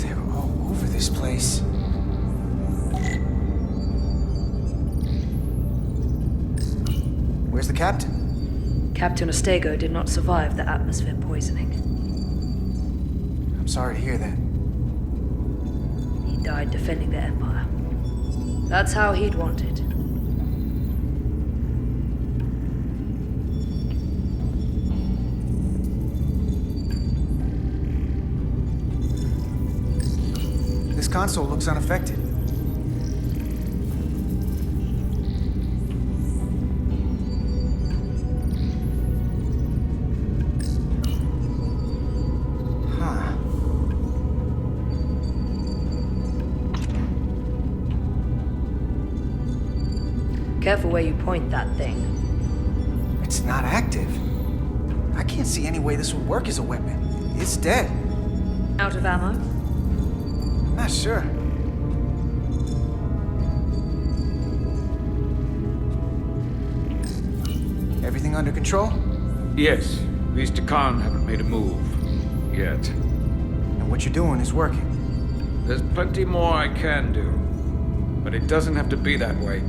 Speaker 11: They're all over this place. Where's the captain?
Speaker 17: Captain Ostego did not survive the atmosphere poisoning.
Speaker 11: I'm sorry to hear that.
Speaker 17: He died defending the Empire. That's how he'd want it.
Speaker 11: This console looks unaffected.
Speaker 17: Careful where you point that thing.
Speaker 11: It's not active. I can't see any way this would work as a weapon. It's dead.
Speaker 17: Out of ammo?
Speaker 11: Not sure. Everything under control?
Speaker 1: Yes. These Takan haven't made a move. Yet.
Speaker 11: And what you're doing is working.
Speaker 1: There's plenty more I can do. But it doesn't have to be that way.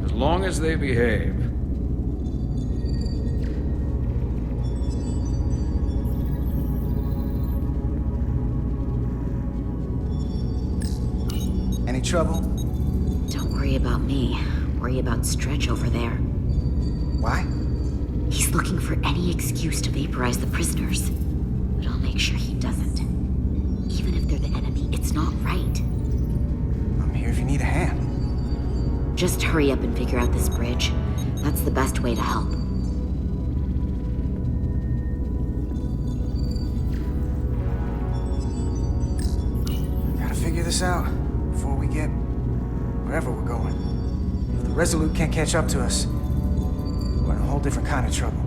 Speaker 1: As long as they behave.
Speaker 11: Any trouble?
Speaker 10: Don't worry about me. Worry about Stretch over there.
Speaker 11: Why?
Speaker 10: He's looking for any excuse to vaporize the prisoners. But I'll make sure he doesn't. Even if they're the enemy, it's not right.
Speaker 11: I'm here if you need a hand.
Speaker 10: Just hurry up and figure out this bridge. That's the best way to help.
Speaker 11: Gotta figure this out before we get wherever we're going. If the Resolute can't catch up to us, we're in a whole different kind of trouble.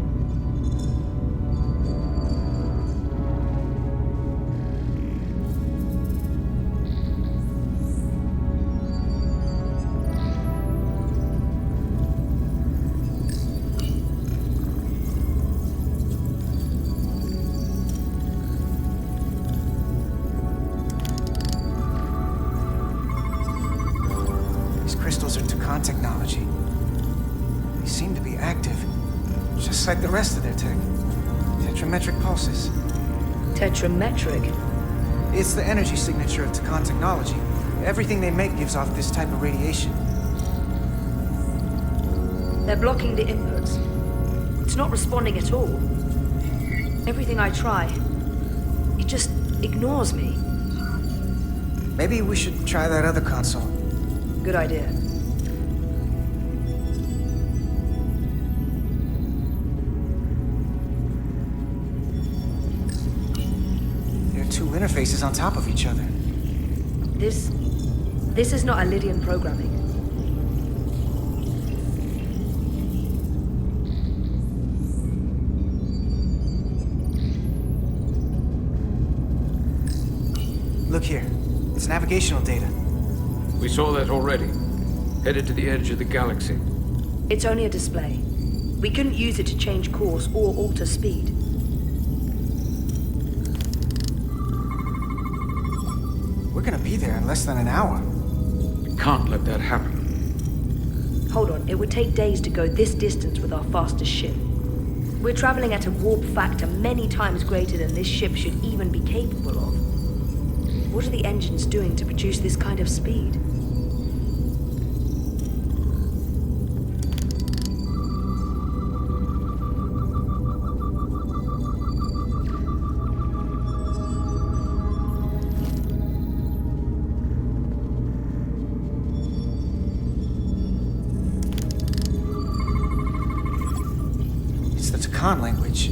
Speaker 11: Takhan technology. They seem to be active, just like the rest of their tech. Tetrametric pulses.
Speaker 17: Tetrametric?
Speaker 11: It's the energy signature of Takhan technology. Everything they make gives off this type of radiation.
Speaker 17: They're blocking the inputs. It's not responding at all. Everything I try, it just ignores me.
Speaker 11: Maybe we should try that other console.
Speaker 17: Good idea.
Speaker 11: There are two interfaces on top of each other.
Speaker 17: This is not Lydian programming.
Speaker 11: Look here. It's navigational data.
Speaker 18: We saw that already. Headed to the edge of the galaxy.
Speaker 17: It's only a display. We couldn't use it to change course or alter speed.
Speaker 11: We're gonna be there in less than an hour.
Speaker 18: We can't let that happen.
Speaker 17: Hold on, it would take days to go this distance with our fastest ship. We're traveling at a warp factor many times greater than this ship should even be capable of. What are the engines doing to produce this kind of speed?
Speaker 11: It's the Takhan language.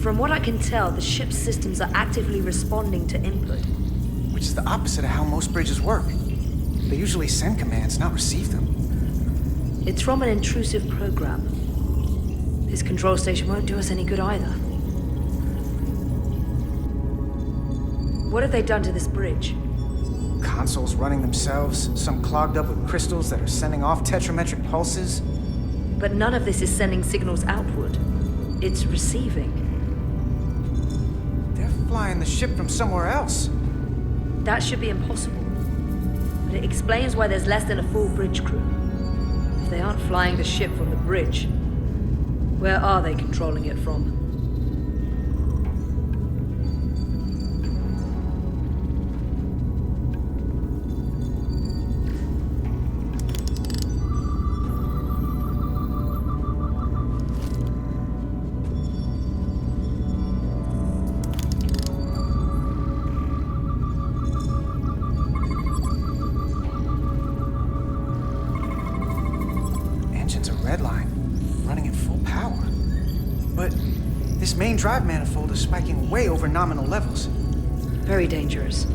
Speaker 17: From what I can tell, the ship's systems are actively responding to input.
Speaker 11: Which is the opposite of how most bridges work. They usually send commands, not receive them.
Speaker 17: It's from an intrusive program. This control station won't do us any good either. What have they done to this bridge?
Speaker 11: Consoles running themselves, some clogged up with crystals that are sending off tetrametric pulses.
Speaker 17: But none of this is sending signals outward. It's receiving.
Speaker 11: Flying the ship from somewhere else.
Speaker 17: That should be impossible. But it explains why there's less than a full bridge crew. If they aren't flying the ship from the bridge, where are they controlling it from?
Speaker 11: Main drive manifold is spiking way over nominal levels.
Speaker 17: Very dangerous.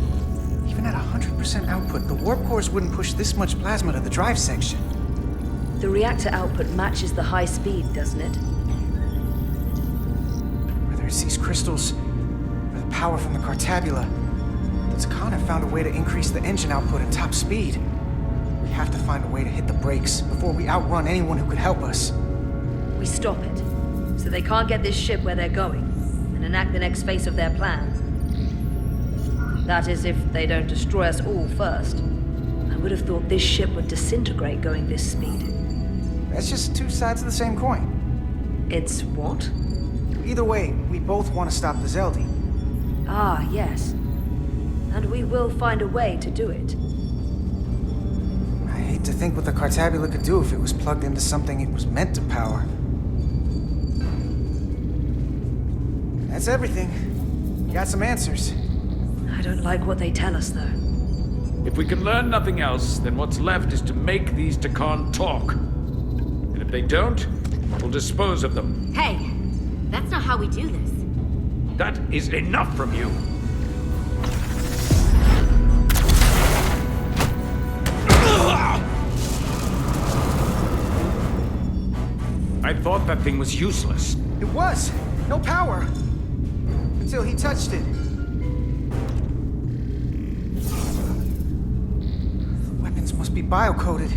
Speaker 11: Even at 100% output, the warp cores wouldn't push this much plasma to the drive section.
Speaker 17: The reactor output matches the high speed, doesn't it?
Speaker 11: Whether it's these crystals, or the power from the Cartabula, the Takhan have found a way to increase the engine output and top speed. We have to find a way to hit the brakes before we outrun anyone who could help us.
Speaker 17: We stop it. So they can't get this ship where they're going, and enact the next phase of their plan. That is, if they don't destroy us all first. I would have thought this ship would disintegrate going this speed.
Speaker 11: That's just two sides of the same coin.
Speaker 17: It's what?
Speaker 11: Either way, we both want to stop the Zeldi.
Speaker 17: Ah, yes. And we will find a way to do it.
Speaker 11: I hate to think what the Cartabula could do if it was plugged into something it was meant to power. That's everything. You got some answers.
Speaker 17: I don't like what they tell us, though.
Speaker 18: If we can learn nothing else, then what's left is to make these Takhan talk. And if they don't, we'll dispose of them.
Speaker 10: Hey, that's not how we do this.
Speaker 18: That is enough from you. I thought that thing was useless.
Speaker 11: It was. No power. Until he touched it. The weapons must be bio-coded.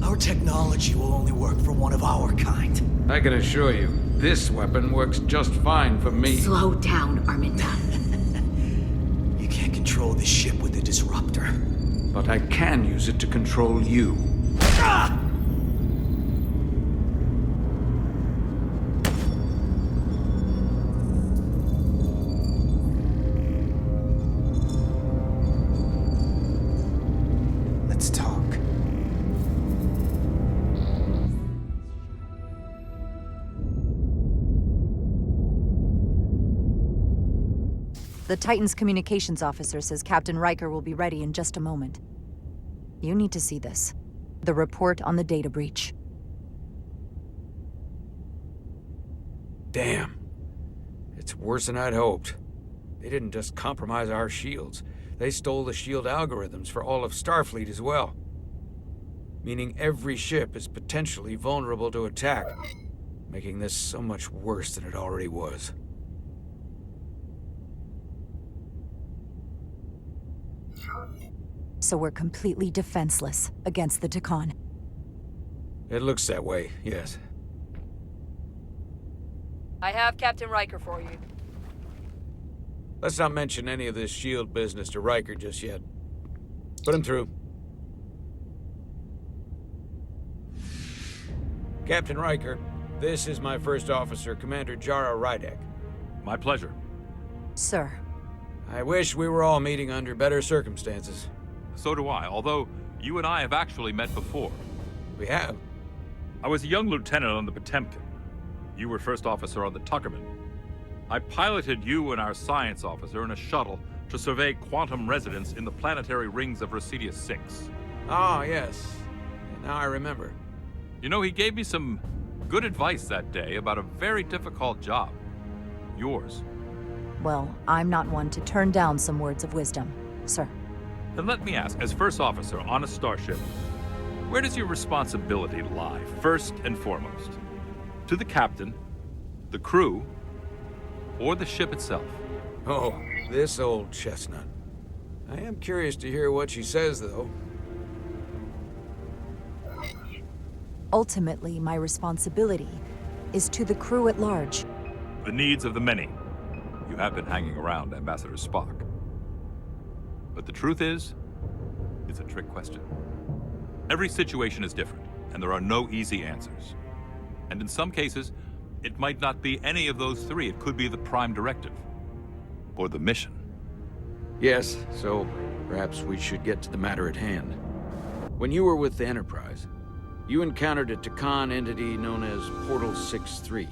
Speaker 19: Our technology will only work for one of our kind.
Speaker 18: I can assure you, this weapon works just fine for me.
Speaker 10: Slow down, Arminta.
Speaker 19: You can't control this ship with a disruptor.
Speaker 18: But I can use it to control you.
Speaker 11: Let's talk.
Speaker 2: The Titan's communications officer says Captain Riker will be ready in just a moment. You need to see this. The report on the data breach.
Speaker 1: Damn. It's worse than I'd hoped. They didn't just compromise our shields. They stole the shield algorithms for all of Starfleet as well. Meaning every ship is potentially vulnerable to attack, making this so much worse than it already was.
Speaker 2: So we're completely defenseless against the Takan.
Speaker 1: It looks that way, yes.
Speaker 12: I have Captain Riker for you.
Speaker 1: Let's not mention any of this shield business to Riker just yet. Put him through. Captain Riker, this is my first officer, Commander Jara Rydek.
Speaker 20: My pleasure.
Speaker 2: Sir.
Speaker 1: I wish we were all meeting under better circumstances.
Speaker 20: So do I, although you and I have actually met before.
Speaker 1: We have?
Speaker 20: I was a young lieutenant on the Potemkin. You were first officer on the Tuckerman. I piloted you and our science officer in a shuttle to survey quantum resonance in the planetary rings of Residius 6.
Speaker 1: Ah, yes. Now I remember.
Speaker 20: You know, he gave me some good advice that day about a very difficult job. Yours.
Speaker 2: Well, I'm not one to turn down some words of wisdom, sir.
Speaker 20: Then let me ask, as first officer on a starship, where does your responsibility lie, first and foremost? To the captain, the crew, or the ship itself?
Speaker 1: Oh, this old chestnut. I am curious to hear what she says, though.
Speaker 2: Ultimately, my responsibility is to the crew at large.
Speaker 20: The needs of the many. You have been hanging around Ambassador Spock. But the truth is, it's a trick question. Every situation is different, and there are no easy answers. And in some cases, it might not be any of those three. It could be the prime directive. Or the mission.
Speaker 1: Yes, so perhaps we should get to the matter at hand. When you were with the Enterprise, you encountered a Takan entity known as Portal 6-3.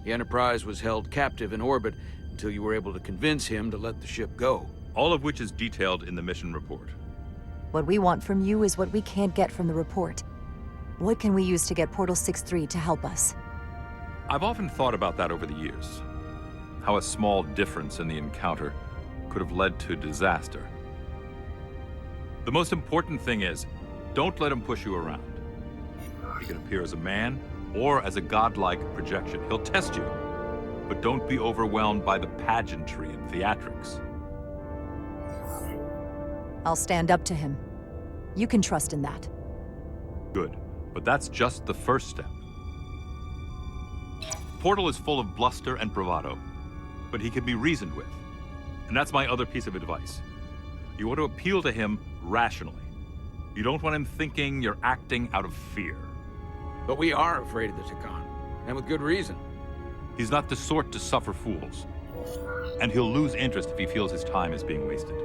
Speaker 1: The Enterprise was held captive in orbit until you were able to convince him to let the ship go.
Speaker 20: All of which is detailed in the mission report.
Speaker 2: What we want from you is what we can't get from the report. What can we use to get Portal 6-3 to help us?
Speaker 20: I've often thought about that over the years. How a small difference in the encounter could have led to disaster. The most important thing is, don't let him push you around. He can appear as a man or as a godlike projection. He'll test you, but don't be overwhelmed by the pageantry and theatrics.
Speaker 2: I'll stand up to him. You can trust in that.
Speaker 20: Good, but that's just the first step. Portal is full of bluster and bravado, but he can be reasoned with. And that's my other piece of advice. You want to appeal to him rationally. You don't want him thinking you're acting out of fear.
Speaker 1: But we are afraid of the Takan, and with good reason.
Speaker 20: He's not the sort to suffer fools. And he'll lose interest if he feels his time is being wasted.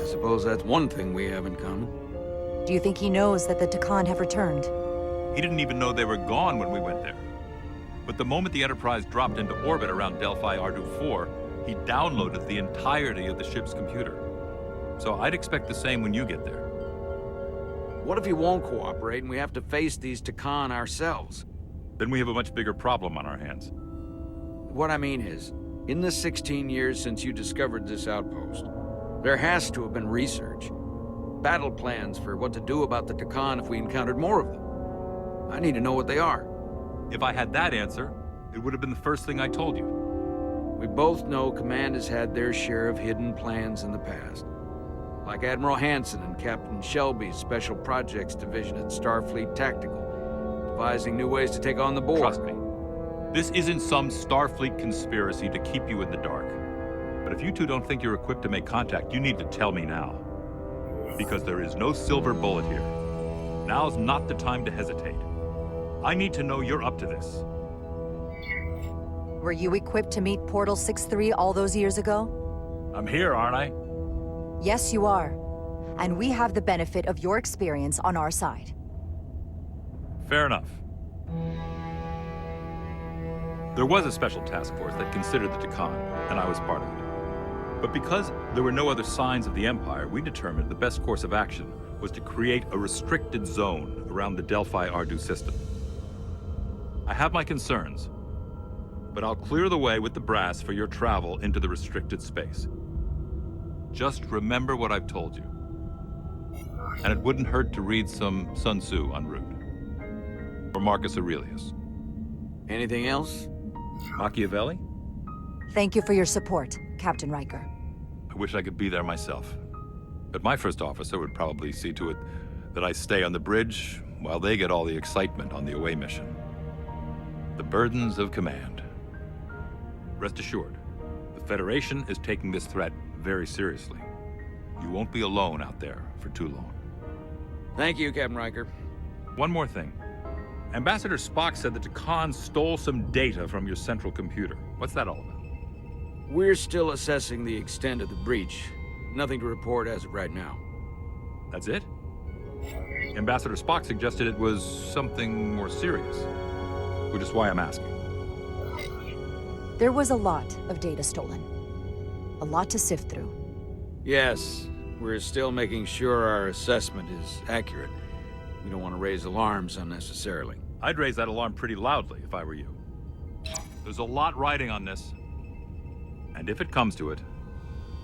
Speaker 1: I suppose that's one thing we have in common.
Speaker 2: Do you think he knows that the Takan have returned?
Speaker 20: He didn't even know they were gone when we went there. But the moment the Enterprise dropped into orbit around Delphi Ardu 4, he downloaded the entirety of the ship's computer. So I'd expect the same when you get there.
Speaker 1: What if he won't cooperate and we have to face these Takan ourselves?
Speaker 20: Then we have a much bigger problem on our hands.
Speaker 1: What I mean is, in the 16 years since you discovered this outpost, there has to have been research. Battle plans for what to do about the Takan if we encountered more of them. I need to know what they are.
Speaker 20: If I had that answer, it would have been the first thing I told you.
Speaker 1: We both know Command has had their share of hidden plans in the past. Like Admiral Hansen and Captain Shelby's Special Projects Division at Starfleet Tactical, devising new ways to take on the board.
Speaker 20: Trust me, this isn't some Starfleet conspiracy to keep you in the dark. But if you two don't think you're equipped to make contact, you need to tell me now. Because there is no silver bullet here. Now's not the time to hesitate. I need to know you're up to this.
Speaker 2: Were you equipped to meet Portal 6-3 all those years ago?
Speaker 20: I'm here, aren't I?
Speaker 2: Yes, you are. And we have the benefit of your experience on our side.
Speaker 20: Fair enough. There was a special task force that considered the Takan, and I was part of it. But because there were no other signs of the Empire, we determined the best course of action was to create a restricted zone around the Delphi-Ardu system. I have my concerns, but I'll clear the way with the brass for your travel into the restricted space. Just remember what I've told you. And it wouldn't hurt to read some Sun Tzu en route. Or Marcus Aurelius.
Speaker 1: Anything else?
Speaker 20: Machiavelli?
Speaker 2: Thank you for your support, Captain Riker.
Speaker 20: I wish I could be there myself. But my first officer would probably see to it that I stay on the bridge while they get all the excitement on the away mission. The burdens of command. Rest assured, the Federation is taking this threat very seriously. You won't be alone out there for too long.
Speaker 1: Thank you, Captain Riker.
Speaker 20: One more thing. Ambassador Spock said that Takan stole some data from your central computer. What's that all about?
Speaker 1: We're still assessing the extent of the breach. Nothing to report as of right now.
Speaker 20: That's it? Ambassador Spock suggested it was something more serious, which is why I'm asking.
Speaker 2: There was a lot of data stolen. A lot to sift through.
Speaker 1: Yes, we're still making sure our assessment is accurate. We don't want to raise alarms unnecessarily.
Speaker 20: I'd raise that alarm pretty loudly if I were you. There's a lot riding on this. And if it comes to it,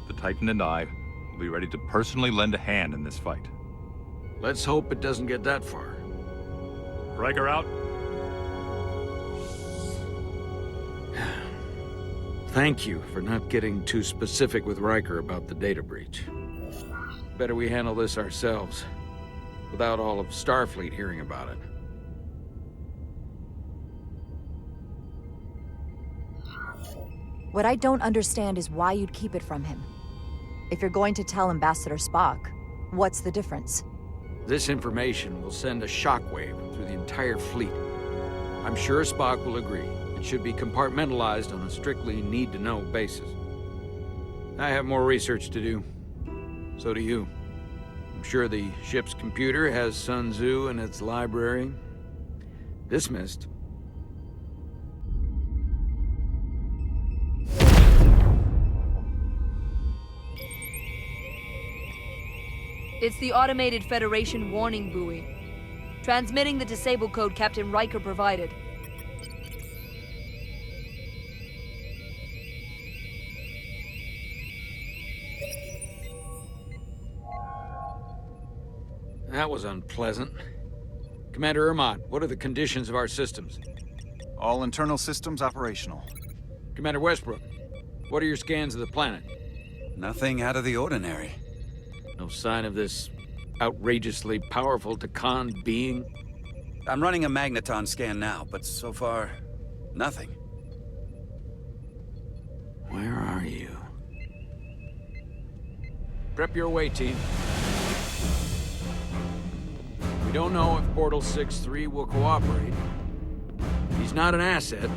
Speaker 20: the Titan and I will be ready to personally lend a hand in this fight.
Speaker 1: Let's hope it doesn't get that far.
Speaker 20: Riker out.
Speaker 1: Thank you for not getting too specific with Riker about the data breach. Better we handle this ourselves, without all of Starfleet hearing about it.
Speaker 2: What I don't understand is why you'd keep it from him. If you're going to tell Ambassador Spock, what's the difference?
Speaker 1: This information will send a shockwave through the entire fleet. I'm sure Spock will agree. It should be compartmentalized on a strictly need-to-know basis. I have more research to do. So do you. I'm sure the ship's computer has Sun Tzu in its library. Dismissed.
Speaker 12: It's the automated Federation warning buoy. Transmitting the disable code Captain Riker provided.
Speaker 1: That was unpleasant. Commander Ermont, what are the conditions of our systems?
Speaker 4: All internal systems operational.
Speaker 1: Commander Westbrook, what are your scans of the planet?
Speaker 5: Nothing out of the ordinary.
Speaker 1: No sign of this outrageously powerful Takan being?
Speaker 5: I'm running a magneton scan now, but so far, nothing.
Speaker 1: Where are you? Prep your way, team. We don't know if Portal 6-3 will cooperate. He's not an asset.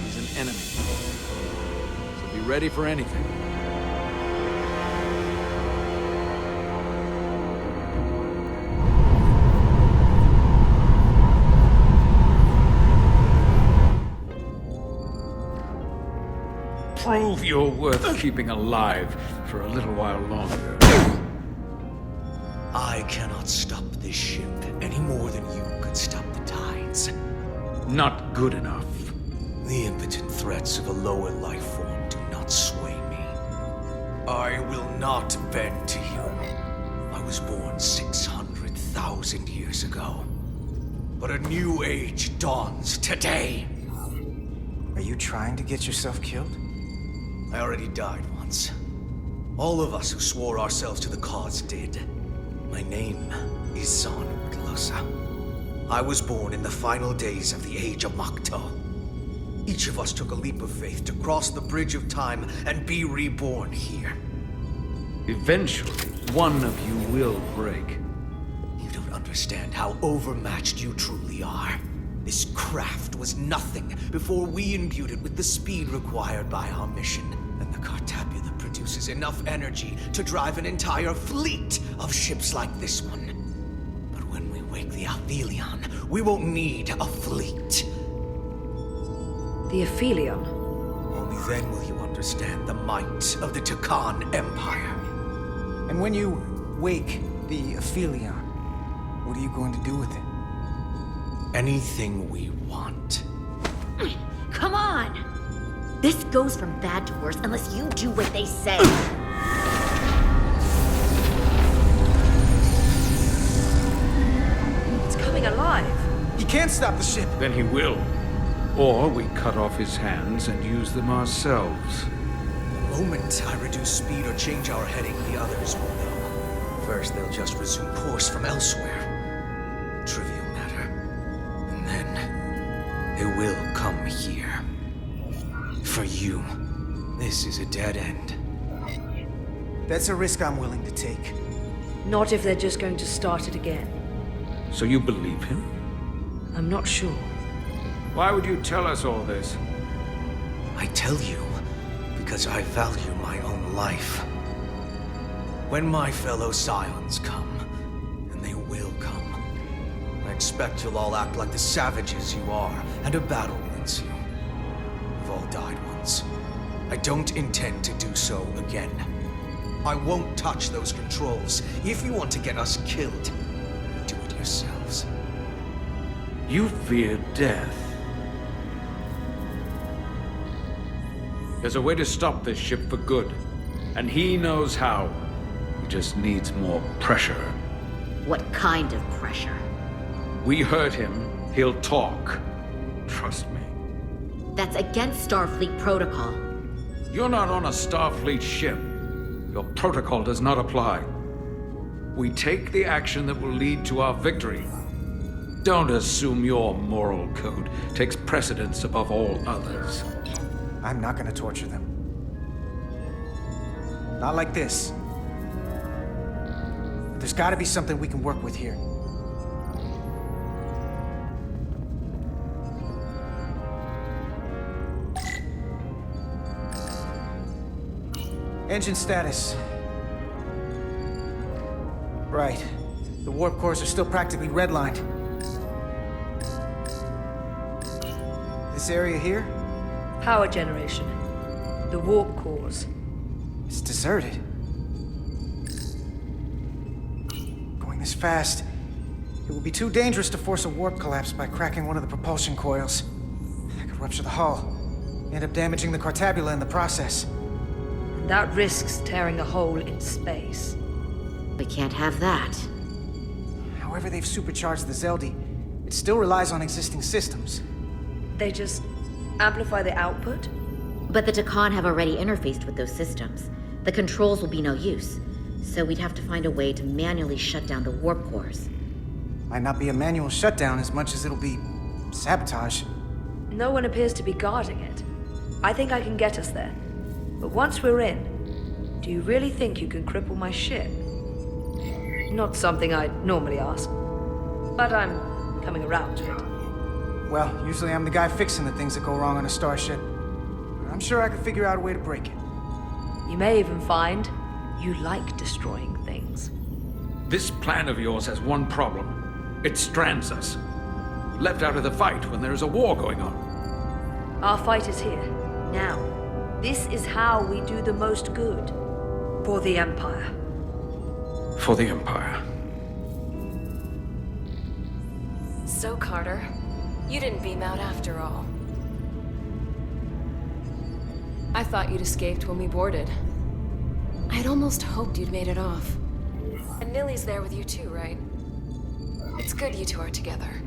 Speaker 1: He's an enemy. So be ready for anything. Prove you're worth keeping alive for a little while longer.
Speaker 19: I cannot stop this ship any more than you could stop the tides.
Speaker 1: Not good enough.
Speaker 19: The impotent threats of a lower life form do not sway me. I will not bend to you. I was born 600,000 years ago. But a new age dawns today.
Speaker 11: Are you trying to get yourself killed?
Speaker 19: I already died once. All of us who swore ourselves to the cause did. My name is Zon Glosa. I was born in the final days of the Age of Makto. Each of us took a leap of faith to cross the bridge of time and be reborn here.
Speaker 1: Eventually, one of you will break.
Speaker 19: You don't don't understand how overmatched you truly are. This craft was nothing before we imbued it with the speed required by our mission. And the Cartabula produces enough energy to drive an entire fleet of ships like this one. But when we wake the Aphelion, we won't need a fleet.
Speaker 17: The Aphelion?
Speaker 19: Only then will you understand the might of the Takan Empire.
Speaker 11: And when you wake the Aphelion, what are you going to do with it?
Speaker 19: Anything we want.
Speaker 10: Come on! This goes from bad to worse unless you do what they say.
Speaker 17: It's coming alive.
Speaker 11: He can't stop the ship.
Speaker 1: Then he will. Or we cut off his hands and use them ourselves.
Speaker 19: The moment I reduce speed or change our heading, the others will know. First, they'll just resume course from elsewhere. Trivial matter. And then, they will come here. For you, this is a dead end.
Speaker 11: That's a risk I'm willing to take.
Speaker 17: Not if they're just going to start it again.
Speaker 1: So you believe him?
Speaker 17: I'm not sure.
Speaker 1: Why would you tell us all this?
Speaker 19: I tell you because I value my own life. When my fellow Scions come, and they will come, I expect you'll all act like the savages you are, and a battle wins you. We've all died once. I don't intend to do so again. I won't touch those controls. If you want to get us killed, do it yourselves.
Speaker 1: You fear death. There's a way to stop this ship for good, and he knows how. He just needs more pressure.
Speaker 10: What kind of pressure?
Speaker 1: We hurt him, he'll talk. Trust me.
Speaker 10: That's against Starfleet protocol.
Speaker 1: You're not on a Starfleet ship. Your protocol does not apply. We take the action that will lead to our victory. Don't assume your moral code takes precedence above all others.
Speaker 11: I'm not gonna torture them. Not like this. There's gotta be something we can work with here. Engine status. Right. The warp cores are still practically redlined. This area here?
Speaker 17: Power generation. The warp cores.
Speaker 11: It's deserted. Going this fast, it would be too dangerous to force a warp collapse by cracking one of the propulsion coils. That could rupture the hull, end up damaging the Cartabula in the process.
Speaker 17: And that risks tearing a hole in space.
Speaker 10: We can't have that.
Speaker 11: However they've supercharged the Zeldi, it still relies on existing systems.
Speaker 17: They just amplify the output?
Speaker 10: But the Takan have already interfaced with those systems. The controls will be no use. So we'd have to find a way to manually shut down the warp cores.
Speaker 11: Might not be a manual shutdown as much as it'll be sabotage.
Speaker 17: No one appears to be guarding it. I think I can get us there. But once we're in, do you really think you can cripple my ship? Not something I'd normally ask. But I'm coming around to it.
Speaker 11: Well, usually I'm the guy fixing the things that go wrong on a starship. But I'm sure I could figure out a way to break it.
Speaker 17: You may even find you like destroying things.
Speaker 1: This plan of yours has one problem. It strands us. Left out of the fight when there is a war going on.
Speaker 17: Our fight is here, now. This is how we do the most good. For the Empire.
Speaker 1: For the Empire.
Speaker 21: So, Carter, you didn't beam out after all. I thought you'd escaped when we boarded. I'd almost hoped you'd made it off. And Nilly's there with you too, right? It's good you two are together.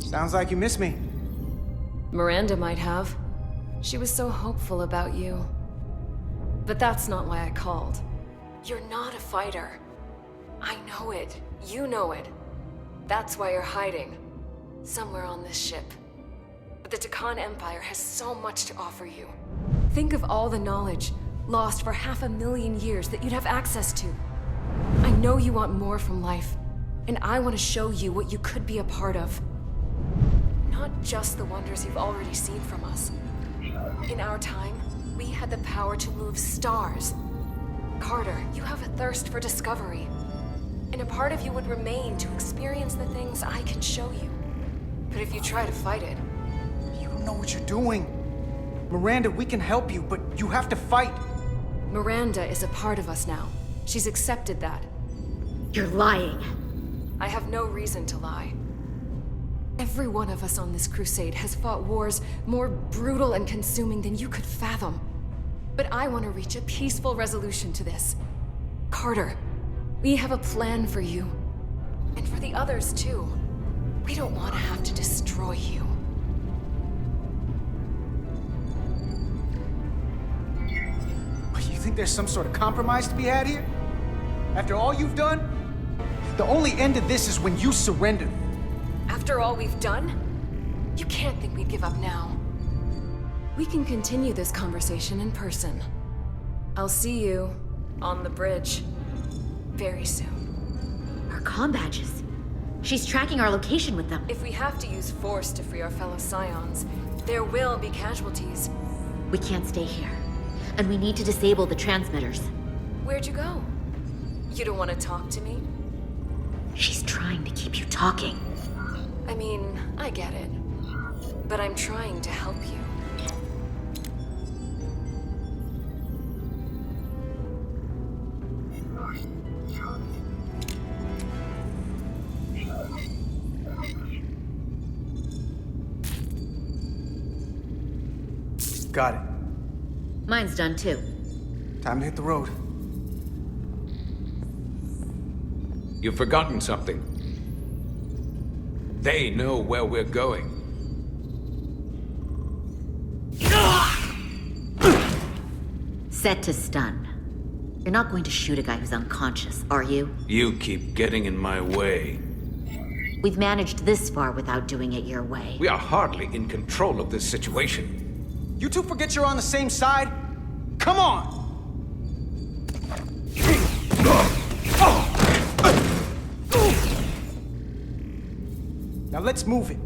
Speaker 11: Sounds like you miss me.
Speaker 21: Miranda might have. She was so hopeful about you. But that's not why I called. You're not a fighter. I know it. You know it. That's why you're hiding. Somewhere on this ship. But the Takan Empire has so much to offer you. Think of all the knowledge, lost for 500,000 years, that you'd have access to. I know you want more from life, And I want to show you what you could be a part of. Not just the wonders you've already seen from us. In our time, we had the power to move stars. Carter, you have a thirst for discovery. And a part of you would remain to experience the things I can show you. But if you try to fight it...
Speaker 11: You don't know what you're doing. Miranda, we can help you, but you have to fight.
Speaker 21: Miranda is a part of us now. She's accepted that.
Speaker 10: You're lying.
Speaker 21: I have no reason to lie. Every one of us on this crusade has fought wars more brutal and consuming than you could fathom. But I want to reach a peaceful resolution to this. Carter, we have a plan for you. And for the others, too. We don't want to have to destroy you.
Speaker 11: You think there's some sort of compromise to be had here? After all you've done? The only end to this is when you surrender.
Speaker 21: After all we've done? You can't think we'd give up now. We can continue this conversation in person. I'll see you on the bridge very soon.
Speaker 10: Our comm badges. She's tracking our location with them.
Speaker 21: If we have to use force to free our fellow Scions, there will be casualties.
Speaker 10: We can't stay here. And we need to disable the transmitters.
Speaker 21: Where'd you go? You don't want to talk to me?
Speaker 10: She's trying to keep you talking.
Speaker 21: I mean, I get it. But I'm trying to help you.
Speaker 11: Got it.
Speaker 10: Mine's done too.
Speaker 11: Time to hit the road.
Speaker 1: You've forgotten something. They know where we're going.
Speaker 10: Set to stun. You're not going to shoot a guy who's unconscious, are you?
Speaker 1: You keep getting in my way.
Speaker 10: We've managed this far without doing it your way.
Speaker 1: We are hardly in control of this situation.
Speaker 11: You two forget you're on the same side? Come on! Now let's move it.